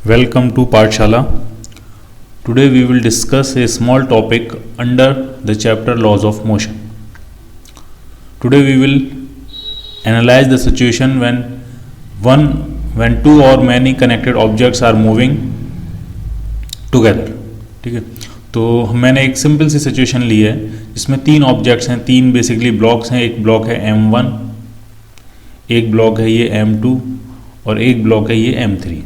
Welcome to Pathshala. Today we will discuss a small topic under the chapter Laws of Motion. Today we will analyze the situation when two or many connected objects are moving together. ठीक है, तो मैंने एक simple सी situation ली है जिसमें तीन objects हैं, तीन बेसिकली ब्लॉक्स हैं. एक ब्लॉक है M1, एक ब्लॉक है ये M2 और एक ब्लॉक है ये M3.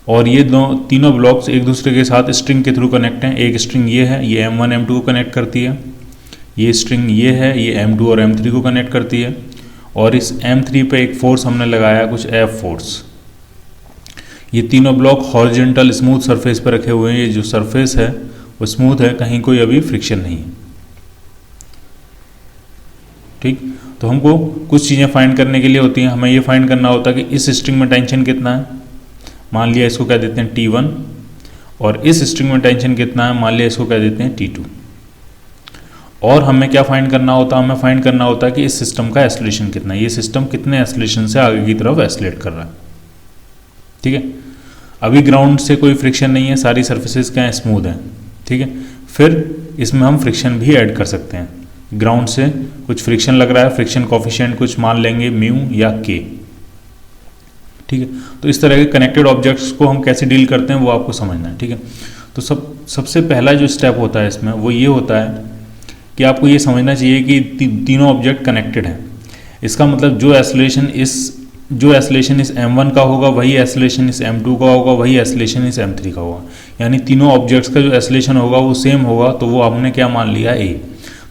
और ये तीनों ब्लॉक्स एक दूसरे के साथ स्ट्रिंग के थ्रू कनेक्ट हैं. एक स्ट्रिंग ये है, ये M1 M2 को कनेक्ट करती है. ये स्ट्रिंग ये है, ये M2 और M3 को कनेक्ट करती है. और इस M3 पे एक फोर्स हमने लगाया, कुछ F फोर्स. ये तीनों ब्लॉक हॉरिजॉन्टल स्मूथ सरफेस पर रखे हुए हैं. ये जो सरफेस है वो स्मूथ है, कहीं कोई अभी फ्रिक्शन नहीं है. ठीक, तो हमको कुछ चीज़ें फाइंड करने के लिए होती हैं. हमें ये फाइंड करना होता है कि इस स्ट्रिंग में टेंशन कितना है. मान लिया इसको क्या देते हैं T1, और इस स्ट्रिंग में टेंशन कितना है, मान लिया इसको क्या देते हैं T2. और हमें क्या फाइंड करना होता है, हमें फाइंड करना होता है कि इस सिस्टम का एस्लेशन कितना है, ये सिस्टम कितने एस्लेशन से आगे की तरफ एस्लेट कर रहा है. ठीक है, अभी ग्राउंड से कोई फ्रिक्शन नहीं है, सारी सर्फेसिस क्या है, स्मूथ हैं. ठीक है, फिर इसमें हम फ्रिक्शन भी ऐड कर सकते हैं. ग्राउंड से कुछ फ्रिक्शन लग रहा है, फ्रिक्शन कोफिशिएंट कुछ मान लेंगे म्यू या के. ठीक है, तो इस तरह के कनेक्टेड ऑब्जेक्ट्स को हम कैसे डील करते हैं वो आपको समझना है. ठीक है, तो सबसे पहला जो स्टेप होता है इसमें वो ये होता है कि आपको ये समझना चाहिए कि तीनों ऑब्जेक्ट कनेक्टेड हैं. इसका मतलब जो एस्लेशन इस M1 का होगा वही एस्लेशन इस M2 का होगा, वही एस्लेशन इस M3 का होगा. यानी तीनों ऑब्जेक्ट्स का जो एस्लेशन होगा वो सेम होगा. तो वो हमने क्या मान लिया, A.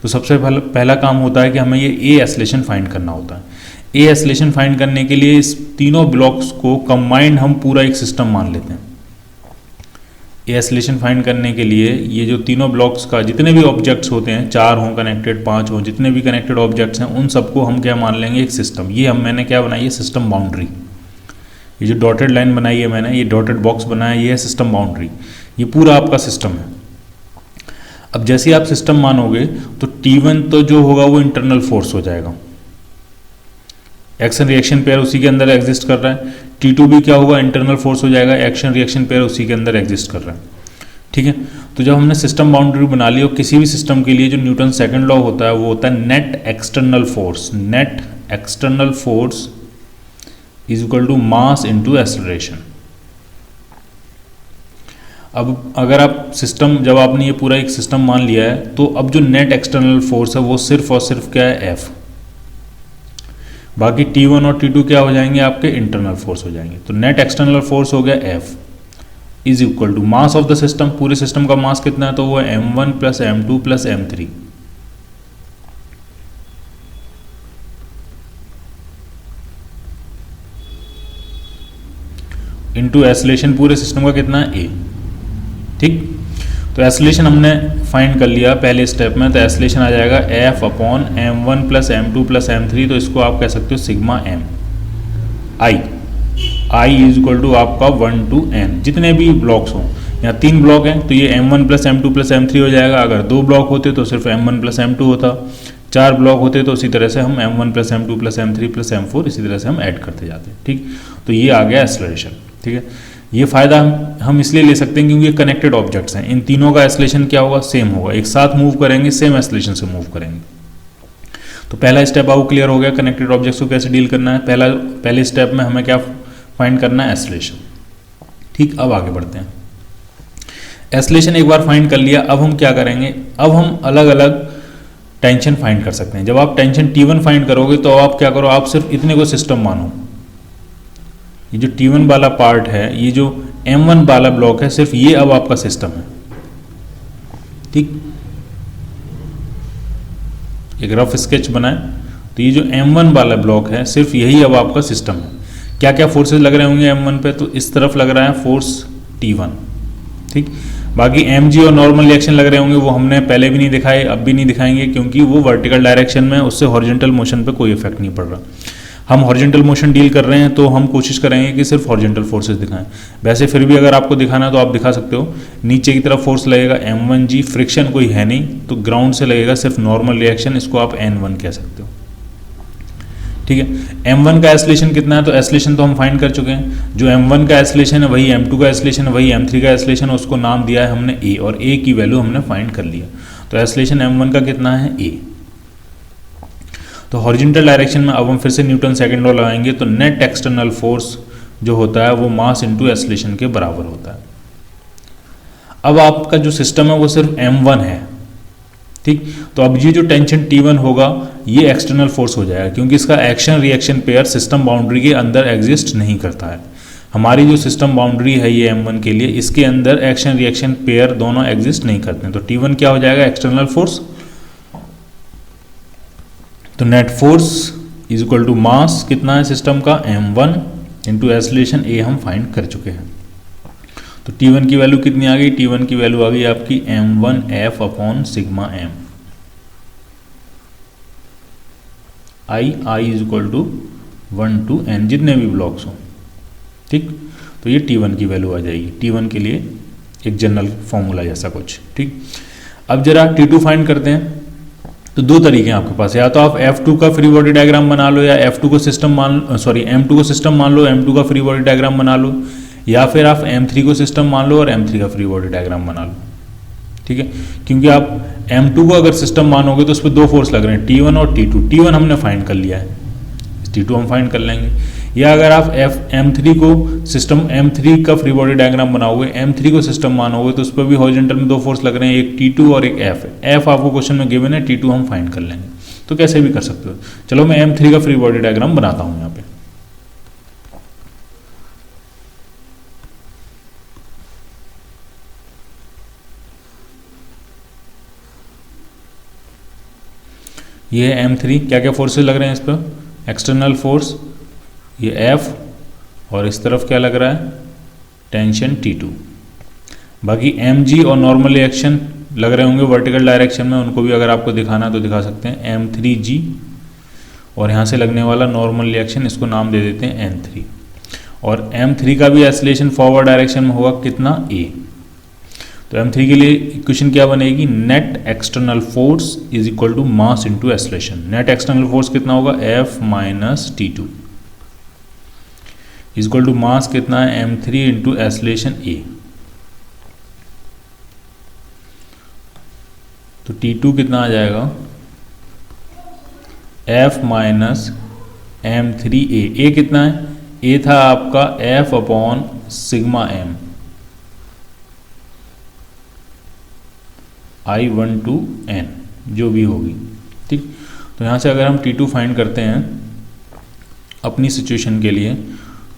तो सबसे पहला काम होता है कि हमें ये A एस्लेशन फाइंड करना होता है. ए एस्लेशन फाइंड करने के लिए इस तीनों ब्लॉक्स को कंबाइंड हम पूरा एक सिस्टम मान लेते हैं. ए एस्लेशन फाइंड करने के लिए ये जो तीनों ब्लॉक्स का जितने भी ऑब्जेक्ट्स होते हैं, 4 हों कनेक्टेड, 5 हों, जितने भी कनेक्टेड ऑब्जेक्ट्स हैं उन सबको हम क्या मान लेंगे, एक सिस्टम. ये मैंने क्या बनाई है, सिस्टम बाउंड्री. ये जो डॉटेड लाइन बनाई है मैंने, ये डॉटेड बॉक्स बनाया, ये है सिस्टम बाउंड्री. ये पूरा आपका सिस्टम है. अब जैसे आप सिस्टम मानोगे तो T1 तो जो होगा वो इंटरनल फोर्स हो जाएगा, एक्शन रिएक्शन पेयर उसी के अंदर एग्जिस्ट कर रहा है. T2 भी क्या होगा, इंटरनल फोर्स हो जाएगा, एक्शन रिएक्शन पेयर उसी के अंदर एग्जिस्ट कर रहा है. ठीक है, तो जब हमने सिस्टम बाउंड्री बना ली, और किसी भी सिस्टम के लिए जो न्यूटन सेकंड लॉ होता है वो होता है net external force. Net external force is equal to mass into acceleration. अब अगर आप जब आपने ये पूरा एक सिस्टम मान लिया है तो अब जो नेट एक्सटर्नल फोर्स है वो सिर्फ और सिर्फ क्या है, F. बाकी T1 और T2 क्या हो जाएंगे, आपके इंटरनल फोर्स हो जाएंगे. तो नेट एक्सटर्नल फोर्स हो गया F is equal to mass of the system. पूरे सिस्टम का मास कितना है, तो वो है M1 plus M2 plus M3. Into एस्लेशन पूरे सिस्टम का कितना है, A. ठीक, तो एस्लेशन हमने फाइंड कर लिया पहले स्टेप में. तो एस्लेशन आ जाएगा F upon M1 plus M2 plus M3. तो इसको आप कह सकते हो sigma M I is equal to आपका 1 to N. जितने भी ब्लॉक्स हों, यहाँ 3 ब्लॉक हैं तो ये M1 plus M2 plus M3 हो जाएगा. अगर 2 ब्लॉक होते तो सिर्फ M1 प्लस M2 होता. 4 ब्लॉक होते तो इसी तरह से हम M1 plus M2 plus M3 plus M4 इसी तरह से हम ऐड करते जाते हैं. ठीक, तो ये आ गया एस्लेशन. ठीक है, ये फ़ायदा हम इसलिए ले सकते हैं क्योंकि ये कनेक्टेड ऑब्जेक्ट्स हैं. इन तीनों का एस्लेशन क्या होगा, सेम होगा. एक साथ मूव करेंगे, सेम एस्लेशन से मूव करेंगे. तो पहला स्टेप आपको क्लियर हो गया कनेक्टेड ऑब्जेक्ट्स को कैसे डील करना है. पहले स्टेप में हमें क्या फाइंड करना है, एस्लेशन. ठीक, अब आगे बढ़ते हैं. एस्लेशन एक बार फाइंड कर लिया, अब हम क्या करेंगे, अब हम अलग अलग टेंशन फाइंड कर सकते हैं. जब आप टेंशन T1 फाइंड करोगे तो आप क्या करो, आप सिर्फ इतने को सिस्टम मानो. ये जो T1 वाला पार्ट है, ये जो M1 वाला ब्लॉक है, सिर्फ ये अब आपका सिस्टम है. ठीक, एक रफ स्केच बनाए तो ये जो M1 वाला ब्लॉक है सिर्फ यही अब आपका सिस्टम है. क्या क्या फोर्सेस लग रहे होंगे M1 पे, तो इस तरफ लग रहा है फोर्स T1. ठीक, बाकी mg और नॉर्मल रिएक्शन लग रहे होंगे, वो हमने पहले भी नहीं दिखाए, अब भी नहीं दिखाएंगे, क्योंकि वो वर्टिकल डायरेक्शन में, उससे हॉरिजॉन्टल मोशन पे कोई इफेक्ट नहीं पड़ रहा. हम हॉरिजॉन्टल मोशन डील कर रहे हैं तो हम कोशिश करेंगे कि सिर्फ हॉरिजॉन्टल फोर्सेस दिखाएं. वैसे फिर भी अगर आपको दिखाना है तो आप दिखा सकते हो. नीचे की तरफ फोर्स लगेगा M1g, फ्रिक्शन कोई है नहीं, तो ग्राउंड से लगेगा सिर्फ नॉर्मल रिएक्शन, इसको आप N1 कह सकते हो. ठीक है। m1 का एस्लेशन कितना है, तो एस्लेशन तो हम फाइंड कर चुके हैं। जो m1 का एस्लेशन है वही m2 का एस्लेशन है, वही m3 का एस्लेशन है, उसको नाम दिया है हमने a, और a की वैल्यू हमने फाइंड कर लिया। तो एस्लेशन m1 का कितना है, a। तो हॉरिजॉन्टल डायरेक्शन में अब हम फिर से न्यूटन सेकंड लॉ लगाएंगे, तो नेट एक्सटर्नल फोर्स जो होता है वो मास इंटू एस्लेशन के बराबर होता है। अब आपका जो सिस्टम है वो सिर्फ m1 है, ठीक। तो अब ये जो टेंशन T1 होगा ये एक्सटर्नल फोर्स हो जाएगा, क्योंकि इसका action reaction pair system boundary के अंदर एग्जिस्ट नहीं करता है। हमारी जो सिस्टम बाउंड्री है ये m1 के लिए, इसके अंदर एक्शन रिएक्शन पेयर दोनों एग्जिस्ट नहीं करते हैं। तो T1 क्या हो जाएगा, एक्सटर्नल फोर्स। तो net force is equal to mass कितना है सिस्टम का, m1 इंटू एस्लेशन a हम फाइंड कर चुके हैं। तो T1 की वैल्यू कितनी आ गई, T1 की वैल्यू आ गई आपकी m1f upon sigma m, I is equal to 1 to n, जितने भी ब्लॉक्स हों, ठीक। तो ये T1 की वैल्यू आ जाएगी, T1 के लिए एक जनरल फॉर्मूला जैसा कुछ, ठीक। अब जरा T2 फाइंड करते हैं। तो दो तरीके हैं आपके पास, या तो आप F2 का फ्री बॉडी डायग्राम बना लो, या F2 को सिस्टम M2 को सिस्टम मान लो, M2 का फ्री बॉडी डायग्राम बना लो, या फिर आप M3 को सिस्टम मान लो और M3 का फ्री बॉडी डायग्राम बना लो, ठीक है। क्योंकि आप M2 को अगर सिस्टम मानोगे तो उस पर दो फोर्स लग रहे हैं, T1 और T2। T1 हमने फाइंड कर लिया है, T2 हम फाइंड कर लेंगे। या अगर आप M3 को सिस्टम M3 का फ्री बॉडी डायग्राम बनाओगे, M3 को सिस्टम मानोगे तो उस पर भी हॉरिजॉन्टल में दो फोर्स लग रहे हैं, एक T2 और एक F है। F आपको क्वेश्चन में गिवन है, T2 हम फाइंड कर लेंगे। तो कैसे भी कर सकते हो। चलो मैं M3 का फ्री बॉडी डायग्राम बनाता हूँ यहाँ पे। ये है M3, क्या क्या फोर्सेस लग रहे हैं इस पर, एक्सटर्नल फोर्स ये F, और इस तरफ क्या लग रहा है, टेंशन T2। बाकी mg और नॉर्मल रिएक्शन लग रहे होंगे वर्टिकल डायरेक्शन में, उनको भी अगर आपको दिखाना है तो दिखा सकते हैं, M3g, और यहाँ से लगने वाला नॉर्मल रिएक्शन इसको नाम दे देते हैं N3। और M3 का भी एस्लेशन फॉरवर्ड डायरेक्शन में होगा कितना, A। तो M3 के लिए इक्वेशन क्या बनेगी, net external force is equal to mass into acceleration. Net external force कितना होगा, F minus T2 is equal to mass कितना है, M3 इंटू एस्लेशन A। तो T2 कितना आ जाएगा, F माइनस M3A। A कितना है, A था आपका F upon sigma M, I1 to N जो भी होगी, ठीक। तो यहाँ से अगर हम T2 फाइंड करते हैं अपनी सिचुएशन के लिए,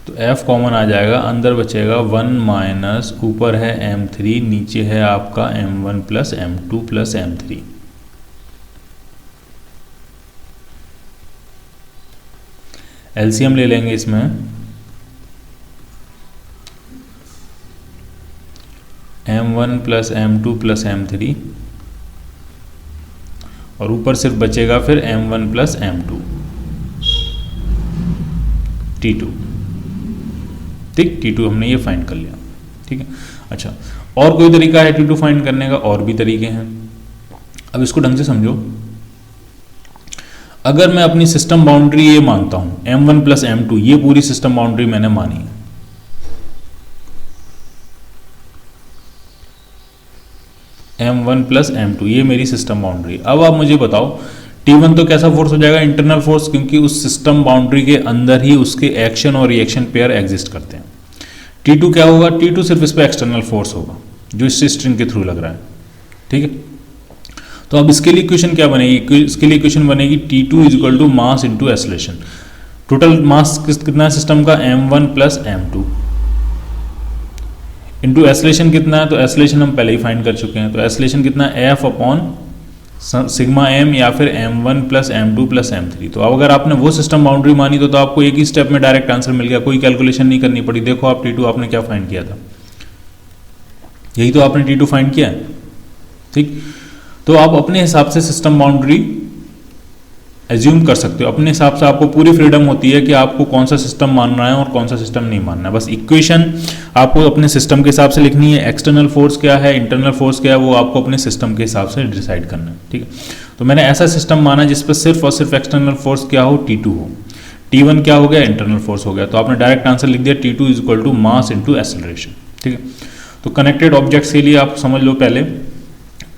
तो F कॉमन आ जाएगा, अंदर बचेगा 1 माइनस, ऊपर है M3, नीचे है आपका M1 plus M2 plus M3। LCM ले लेंगे इसमें, M1 plus M2 plus M3, और ऊपर सिर्फ बचेगा फिर M1 प्लस M2 T2, ठीक। T2 हमने ये फाइंड कर लिया, ठीक है। अच्छा, और कोई तरीका है T2 फाइंड करने का, और भी तरीके हैं। अब इसको ढंग से समझो। अगर मैं अपनी सिस्टम बाउंड्री ये मानता हूं M1 प्लस M2, ये पूरी सिस्टम बाउंड्री मैंने मानी है, M1 प्लस M2 ये मेरी सिस्टम बाउंड्री। अब आप मुझे बताओ T1 तो कैसा फोर्स हो जाएगा, इंटरनल फोर्स, क्योंकि उस सिस्टम बाउंड्री के अंदर ही उसके एक्शन और रिएक्शन पेयर एग्जिस्ट करते हैं। T2 क्या होगा, T2 सिर्फ इस पर एक्सटर्नल फोर्स होगा जो इस स्ट्रिंग के थ्रू लग रहा है, ठीक है। तो अब इसके लिए इक्वेशन क्या बनेगी, इसके लिए इक्वेशन बनेगी T2 is equal to mass into acceleration. Total mass कितना है सिस्टम का, M1 प्लस M2 इंटू एस्लेशन कितना है, तो एस्लेशन हम पहले ही फाइंड कर चुके हैं। तो एस्लेशन कितना है, F अपॉन सिग्मा M या फिर M1 plus M2 plus M3। तो अब अगर आपने वो सिस्टम बाउंड्री मानी तो आपको एक ही स्टेप में डायरेक्ट आंसर मिल गया, कोई कैलकुलेशन नहीं करनी पड़ी। देखो आप T2 आपने क्या फाइंड किया था, यही तो आपने T2 फाइंड किया है, ठीक। तो आप अपने हिसाब से सिस्टम बाउंड्री एज्यूम कर सकते हो, अपने हिसाब से आपको पूरी फ्रीडम होती है कि आपको कौन सा सिस्टम मानना है और कौन सा सिस्टम नहीं मानना है। बस इक्वेशन आपको अपने सिस्टम के हिसाब से लिखनी है, एक्सटर्नल फोर्स क्या है, इंटरनल फोर्स क्या है, वो आपको अपने सिस्टम के हिसाब से डिसाइड करना है, ठीक है। तो मैंने ऐसा सिस्टम माना जिस पर सिर्फ और सिर्फ एक्सटर्नल फोर्स क्या हो, T2 हो। T1 क्या हो गया, इंटरनल फोर्स हो गया। तो आपने डायरेक्ट आंसर लिख दिया T2 is equal to mass into acceleration. ठीक है, तो कनेक्टेड ऑब्जेक्ट्स के लिए आप समझ लो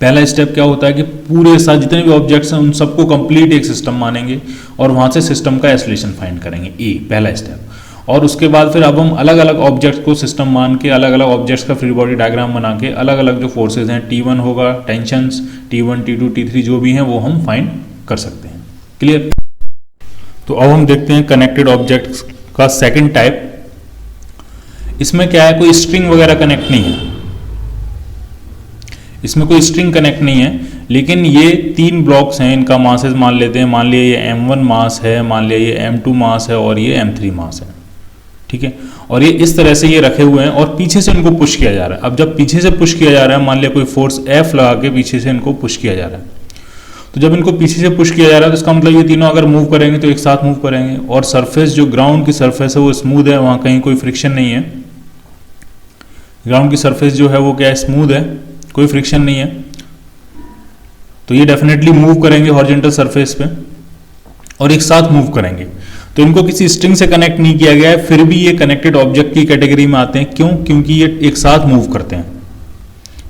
पहला स्टेप क्या होता है कि पूरे साथ जितने भी ऑब्जेक्ट्स हैं उन सबको कंप्लीट एक सिस्टम मानेंगे और वहां से सिस्टम का एक्सेलरेशन फाइंड करेंगे, ए पहला स्टेप। और उसके बाद फिर अब हम अलग अलग ऑब्जेक्ट्स को सिस्टम मान के अलग अलग ऑब्जेक्ट्स का फ्री बॉडी डायग्राम बना के अलग अलग जो फोर्सेज हैं T1 होगा, टेंशंस T1 T2 T3 जो भी हैं वो हम फाइंड कर सकते हैं। क्लियर? तो अब हम देखते हैं कनेक्टेड ऑब्जेक्ट्स का सेकंड टाइप। इसमें क्या है, कोई स्ट्रिंग वगैरह कनेक्ट नहीं है, इसमें कोई स्ट्रिंग कनेक्ट नहीं है, लेकिन ये 3 ब्लॉक्स हैं, इनका मासेस मान लेते हैं। मान लिया ये M1 मास है, मान लिया ये M2 मास है और ये M3 मास है। ठीक है, और ये इस तरह से ये रखे हुए हैं और पीछे से इनको पुश किया जा रहा है। अब जब पीछे से पुश किया जा रहा है, मान लिया कोई फोर्स F लगा के पीछे से इनको पुश किया जा रहा है, तो जब इनको पीछे से पुश किया जा रहा है तो इसका मतलब ये तीनों अगर मूव करेंगे तो एक साथ मूव करेंगे। और सरफेस जो ग्राउंड की सरफेस है वो स्मूथ है, वहां कहीं कोई फ्रिक्शन नहीं है। ग्राउंड की सरफेस जो है वो क्या है, स्मूथ है, कोई फ्रिक्शन नहीं है, तो ये डेफिनेटली मूव करेंगे हॉरिजॉन्टल सरफेस पे और एक साथ मूव करेंगे। तो इनको किसी स्ट्रिंग से कनेक्ट नहीं किया गया है, फिर भी ये कनेक्टेड ऑब्जेक्ट की कैटेगरी में आते हैं। क्यों? क्योंकि ये एक साथ मूव करते हैं।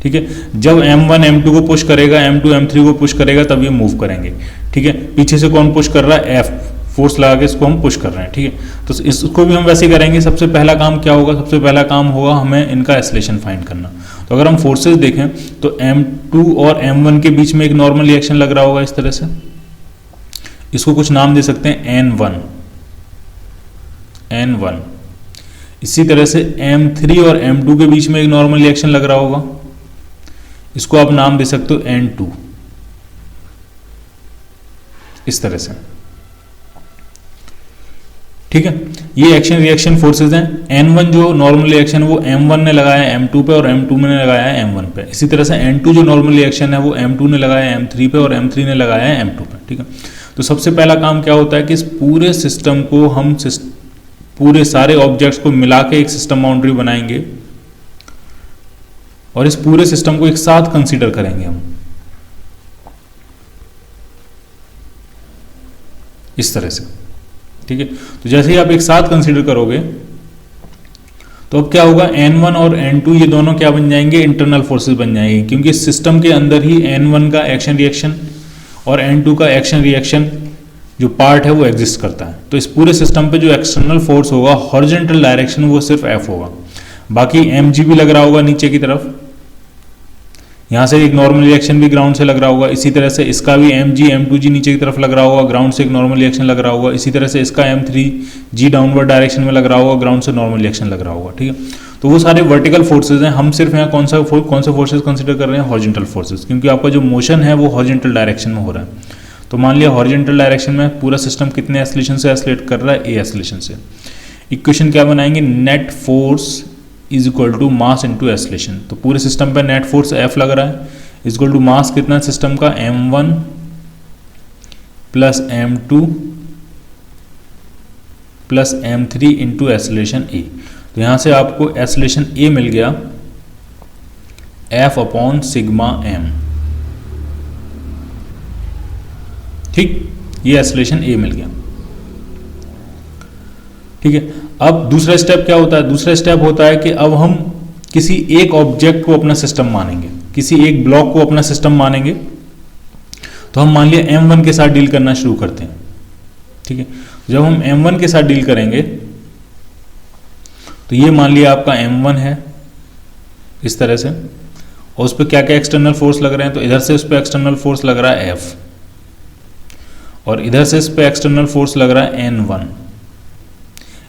ठीक है, जब M1 M2 को पुश करेगा, M2 M3 को पुश करेगा, तब ये मूव करेंगे। ठीक है, पीछे से कौन पुश कर रहा है, F फोर्स लगा के इसको हम पुश कर रहे हैं। ठीक है, तो इसको भी हम वैसे ही करेंगे। सबसे पहला काम क्या होगा, सबसे पहला काम होगा हमें इनका एक्सेलरेशन फाइंड करना। तो अगर हम फोर्सेस देखें तो M2 और M1 के बीच में एक नॉर्मल रिएक्शन लग रहा होगा इस तरह से, इसको कुछ नाम दे सकते हैं N1। इसी तरह से M3 और M2 के बीच में एक नॉर्मल रिएक्शन लग रहा होगा, इसको आप नाम दे सकते हो N2, इस तरह से। ठीक है, ये एक्शन रिएक्शन फोर्सेज हैं। N1 जो नॉर्मल रिएक्शन है वो M1 ने लगाया M2 पे और M2 ने लगाया है M1 पे। इसी तरह से N2 जो नॉर्मल रिएक्शन है वो M2 ने लगाया है M3 पे और M3 ने लगाया है M2 पे। ठीक है, तो सबसे पहला काम क्या होता है कि इस पूरे सिस्टम को हम पूरे सारे ऑब्जेक्ट्स को मिला के एक सिस्टम बाउंड्री बनाएंगे और इस पूरे सिस्टम को एक साथ कंसीडर करेंगे हम, इस तरह से। ठीक है, तो जैसे ही आप एक साथ कंसीडर करोगे तो अब क्या होगा, N1 और N2 ये दोनों क्या बन जाएंगे, इंटरनल फोर्सेस बन जाएंगे, क्योंकि सिस्टम के अंदर ही N1 का एक्शन रिएक्शन और N2 का एक्शन रिएक्शन जो पार्ट है वो एग्जिस्ट करता है। तो इस पूरे सिस्टम पे जो एक्सटर्नल फोर्स होगा हॉरिजॉन्टल डायरेक्शन वो सिर्फ F होगा, बाकी mg भी लग रहा होगा नीचे की तरफ, यहाँ से एक नॉर्मल रिएक्शन भी ग्राउंड से लग रहा होगा। इसी तरह से इसका भी mg m2g नीचे की तरफ लग रहा होगा, ग्राउंड से एक नॉर्मल रिएक्शन लग रहा होगा। इसी तरह से इसका m3g डाउनवर्ड डायरेक्शन में लग रहा होगा, ग्राउंड से नॉर्मल रिएक्शन लग रहा होगा। ठीक है, तो वो सारे वर्टिकल फोर्सेज हैं। हम सिर्फ यहाँ कौन से फोर्सेज कंसिडर कर रहे हैं, हॉरिजॉन्टल फोर्सेज, क्योंकि आपका जो मोशन है वो हॉरिजॉन्टल डायरेक्शन में हो रहा है। तो मान लिया हॉरिजॉन्टल डायरेक्शन में पूरा सिस्टम कितने एक्सेलरेशन से एक्सेलरेट कर रहा है, a एक्सेलरेशन से। इक्वेशन क्या बनाएंगे, net force is equal to mass into acceleration. तो पूरे सिस्टम पे नेट फोर्स F लग रहा है, इज इक्वल टू मास कितना सिस्टम का, M1 plus M2 plus M3 into acceleration A। तो यहां से आपको एक्सेलरेशन A मिल गया F अपॉन सिग्मा M। ठीक, ये एक्सेलरेशन A मिल गया। ठीक है, अब दूसरा स्टेप क्या होता है, दूसरा स्टेप होता है कि अब हम किसी एक ऑब्जेक्ट को अपना सिस्टम मानेंगे, किसी एक ब्लॉक को अपना सिस्टम मानेंगे। तो हम मान लिया M1 के साथ डील करना शुरू करते हैं। ठीक है, जब हम M1 के साथ डील करेंगे तो ये मान लिया आपका M1 है इस तरह से, और उस पर क्या क्या एक्सटर्नल फोर्स लग रहे हैं, तो इधर से उस पर एक्सटर्नल फोर्स लग रहा है F और इधर से इस पर एक्सटर्नल फोर्स लग रहा है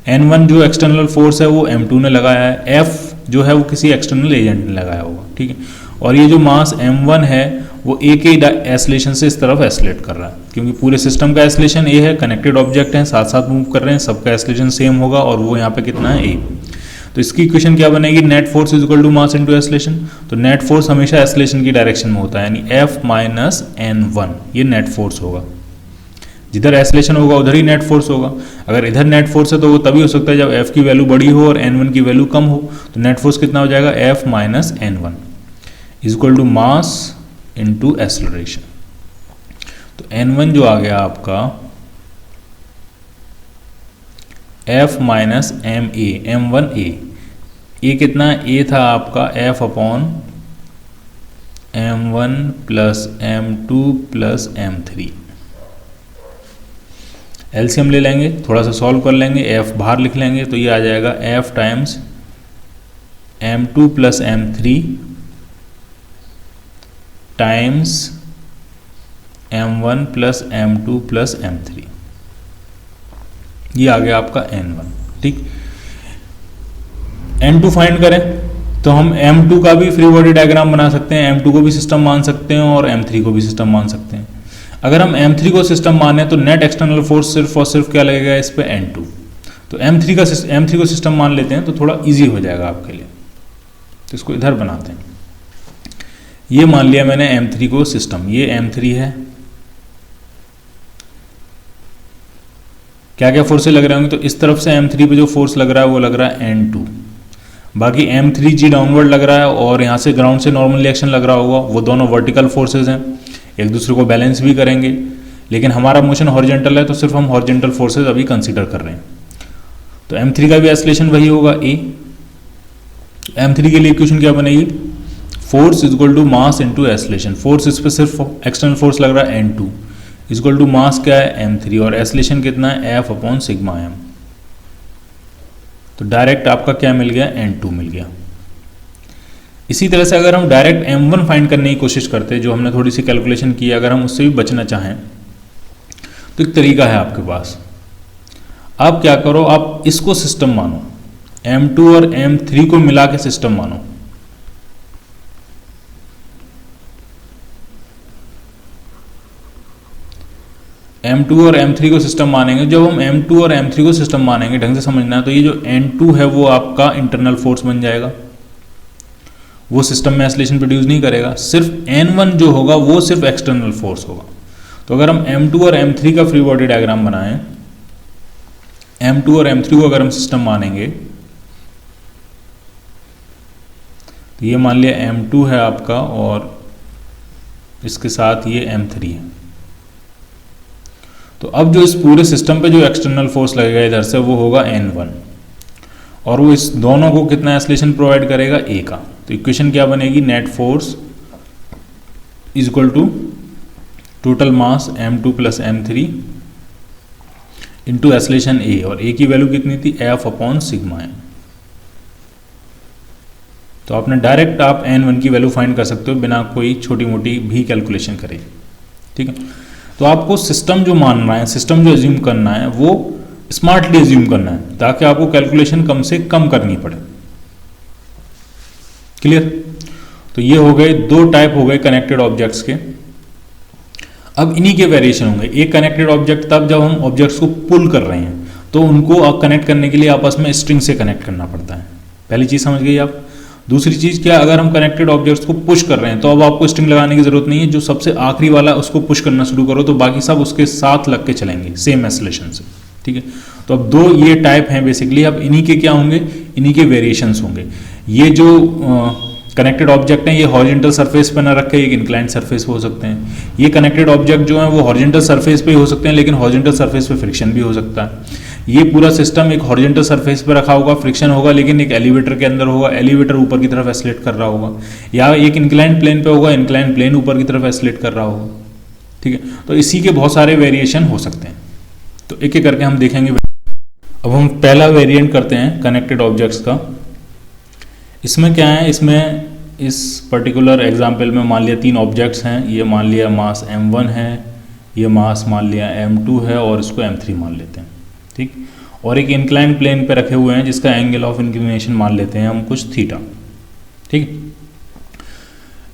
N1 जो एक्सटर्नल फोर्स है वो M2 ने लगाया है, F जो है वो किसी एक्सटर्नल एजेंट ने लगाया होगा। ठीक है, और ये जो मास M1 है वो A के एक्सेलरेशन से इस तरफ एक्सेलरेट कर रहा है, क्योंकि पूरे सिस्टम का एक्सेलरेशन A है, कनेक्टेड ऑब्जेक्ट हैं, साथ साथ मूव कर रहे हैं, सबका एक्सेलरेशन सेम होगा और वो यहाँ पे कितना है A। तो इसकी इक्वेशन क्या बनेगी, net force is equal to mass into acceleration. तो नेट फोर्स हमेशा एक्सेलरेशन की डायरेक्शन में होता है, यानी F माइनस N1 ये नेट फोर्स होगा। जिधर एक्सेलरेशन होगा उधर ही नेट फोर्स होगा। अगर इधर नेट फोर्स है तो वो तभी हो सकता है जब F की वैल्यू बड़ी हो और N1 की वैल्यू कम हो। तो नेट फोर्स कितना हो जाएगा, F minus N1 is equal to mass into acceleration. तो N1 जो आ गया आपका F minus M A, A कितना, ए था आपका F upon M1 plus M2 plus M3। LCM ले लेंगे, थोड़ा सा सॉल्व कर लेंगे, F बाहर लिख लेंगे तो ये आ जाएगा F times M2 plus M3 times M1 plus M2 plus M3, ये आ गया आपका N1। ठीक, N2 फाइंड करें तो हम M2 का भी फ्री बॉडी डायग्राम बना सकते हैं, M2 को भी सिस्टम मान सकते हैं और M3 को भी सिस्टम मान सकते हैं। अगर हम M3 को सिस्टम माने तो नेट एक्सटर्नल फोर्स सिर्फ और सिर्फ क्या लगेगा इस पे, N2। तो M3 को सिस्टम मान लेते हैं तो थोड़ा इजी हो जाएगा आपके लिए। तो इसको इधर बनाते हैं, ये मान लिया मैंने M3 को सिस्टम, ये M3 है। क्या क्या फोर्सेस लग रहे होंगे, तो इस तरफ से M3 पे जो फोर्स लग रहा है वो लग रहा है N2, बाकी M3G डाउनवर्ड लग रहा है और यहाँ से ग्राउंड से नॉर्मल रिएक्शन लग रहा होगा, वो दोनों वर्टिकल फोर्सेज हैं, एक दूसरे को बैलेंस भी करेंगे। लेकिन हमारा मोशन हॉरिजॉन्टल है तो सिर्फ हम हॉरिजॉन्टल फोर्सेज अभी कंसीडर कर रहे हैं। तो M3 का भी एक्सेलरेशन वही होगा A। M3 के लिए इक्वेशन क्या बनेगी, force is equal to mass into acceleration. Force इस पर सिर्फ एक्सटर्नल फोर्स लग रहा है N2 इज इक्वल टू मास क्या है M3 और एक्सेलरेशन कितना है F अपॉन सिग्मा M। तो डायरेक्ट आपका क्या मिल गया, N2 मिल गया। इसी तरह से अगर हम डायरेक्ट M1 फाइंड करने की कोशिश करते हैं, जो हमने थोड़ी सी कैलकुलेशन की, अगर हम उससे भी बचना चाहें तो एक तरीका है आपके पास। आप क्या करो, आप इसको सिस्टम मानो, M2 और M3 को मिला के सिस्टम मानो। M2 और M3 को सिस्टम मानेंगे। जब हम M2 और M3 को सिस्टम मानेंगे, ढंग से समझना है, तो ये जो N2 है वो आपका इंटरनल फोर्स बन जाएगा, वो सिस्टम में एक्सेलरेशन प्रोड्यूस नहीं करेगा। सिर्फ N1 जो होगा वो सिर्फ एक्सटर्नल फोर्स होगा। तो अगर हम M2 और M3 का फ्री बॉडी डायग्राम बनाएं, M2 और M3 को अगर हम सिस्टम मानेंगे तो ये मान लिया M2 है आपका और इसके साथ ये M3 है। तो अब जो इस पूरे सिस्टम पे जो एक्सटर्नल फोर्स लगेगा इधर से वो होगा N1 और वो इस दोनों को कितना एक्सेलरेशन प्रोवाइड करेगा, A का। तो इक्वेशन क्या बनेगी, net force is equal to total mass M2 plus M3 into acceleration A, और A की वैल्यू कितनी थी, F अपॉन सिग्मा M। तो आपने डायरेक्ट आप N1 की वैल्यू फाइंड कर सकते हो बिना कोई छोटी मोटी भी कैलकुलेशन करे। ठीक है, तो आपको सिस्टम जो मानना है, सिस्टम जो एज्यूम करना है वो स्मार्टली एज्यूम करना है ताकि आपको कैलकुलेशन कम से कम करनी पड़े। क्लियर। तो ये हो गए दो टाइप हो गए कनेक्टेड ऑब्जेक्ट्स के। अब इन्हीं के वेरिएशन होंगे। एक कनेक्टेड ऑब्जेक्ट तब जब हम ऑब्जेक्ट्स को पुल कर रहे हैं, तो उनको कनेक्ट करने के लिए आपस में स्ट्रिंग से कनेक्ट करना पड़ता है। पहली चीज समझ गई आप। दूसरी चीज क्या, अगर हम कनेक्टेड ऑब्जेक्ट्स को पुश कर रहे हैं तो अब आपको स्ट्रिंग लगाने की जरूरत नहीं है। जो सबसे आखिरी वाला उसको पुश करना शुरू करो तो बाकी सब उसके साथ लग के चलेंगे सेम एक्सेलरेशन से। ठीक है, तो अब दो ये टाइप हैं बेसिकली। अब इन्हीं के क्या होंगे, इन्हीं के वेरिएशंस होंगे। ये जो कनेक्टेड ऑब्जेक्ट हैं ये हॉरिजॉन्टल सरफेस पे ना रखे, एक इंक्लाइंड सरफेस पे हो सकते हैं। ये कनेक्टेड ऑब्जेक्ट जो हैं वो हॉरिजॉन्टल सरफेस पे हो सकते हैं, लेकिन हॉरिजॉन्टल सरफेस पे फ्रिक्शन भी हो सकता है। ये पूरा सिस्टम एक हॉरिजॉन्टल सरफेस पे रखा होगा, फ्रिक्शन होगा, लेकिन एक एलिवेटर के अंदर होगा, एलिवेटर ऊपर की तरफ एक्सेलरेट कर रहा होगा, या एक इंक्लाइंड प्लेन पे होगा, इंक्लाइंड प्लेन ऊपर की तरफ एक्सेलरेट कर रहा होगा। ठीक है, तो इसी के बहुत सारे वेरिएशन हो सकते हैं, तो एक एक करके हम देखेंगे। अब हम पहला वेरिएंट करते हैं कनेक्टेड ऑब्जेक्ट्स का। इसमें क्या है, इसमें इस पर्टिकुलर एग्जाम्पल में मान लिया 3 ऑब्जेक्ट्स हैं। ये मान लिया मास m1 है, ये मास मान लिया m2 है और इसको m3 मान लेते हैं। ठीक, और एक इंक्लाइन प्लेन पे रखे हुए हैं जिसका एंगल ऑफ इंक्लिनेशन मान लेते हैं हम कुछ थीटा। ठीक,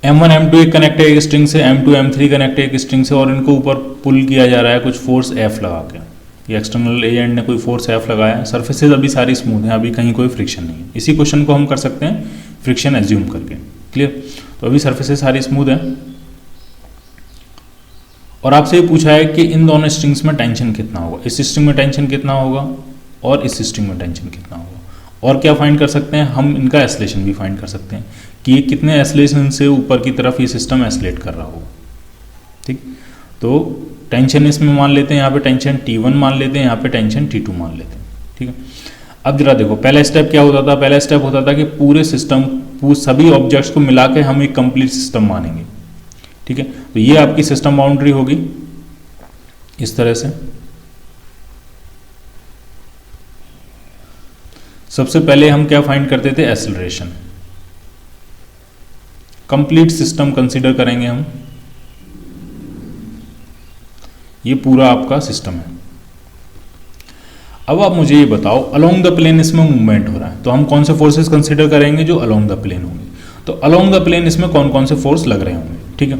m1 m2 एक कनेक्ट है एक स्ट्रिंग से, m2 m3 कनेक्ट है एक स्ट्रिंग से, और इनको ऊपर पुल किया जा रहा है कुछ फोर्स F लगा के। ये एक्सटर्नल एजेंट ने कोई फोर्स F लगाया। सरफेसेज अभी सारी स्मूथ हैं, अभी कहीं कोई फ्रिक्शन नहीं है। इसी क्वेश्चन को हम कर सकते हैं फ्रिक्शन एज्यूम करके। क्लियर। तो अभी सरफेसेज सारी स्मूथ है और आपसे ये पूछा है कि इन दोनों स्ट्रिंग्स में टेंशन कितना होगा, इस स्ट्रिंग में टेंशन कितना होगा और इस स्ट्रिंग में टेंशन कितना होगा। और क्या फाइंड कर सकते हैं हम, इनका एक्सेलरेशन भी फाइंड कर सकते हैं कि ये कितने एक्सेलरेशन से ऊपर की तरफ ये सिस्टम एक्सेलरेट कर रहा होगा। ठीक, तो टेंशन इसमें मान लेते हैं, यहाँ पे टेंशन T1 मान लेते हैं, यहाँ पे टेंशन T2 मान लेते हैं। ठीक है। अब जरा देखो पहला स्टेप क्या होता था, पहला स्टेप होता था कि पूरे सिस्टम सभी ऑब्जेक्ट्स को मिला के हम एक कंप्लीट सिस्टम मानेंगे, ठीक है। तो ये आपकी सिस्टम बाउंड्री होगी इस तरह से। सबसे पहले हम क्या फाइंड करते थे, एक्सेलरेशन। कंप्लीट सिस्टम कंसीडर करेंगे हम, ये पूरा आपका सिस्टम है। अब आप मुझे ये बताओ अलोंग द प्लेन इसमें मूवमेंट हो रहा है, तो हम कौन से फोर्सेस कंसीडर करेंगे, जो अलोंग द प्लेन होंगे। तो अलोंग द प्लेन इसमें कौन कौन से फोर्स लग रहे होंगे, ठीक है।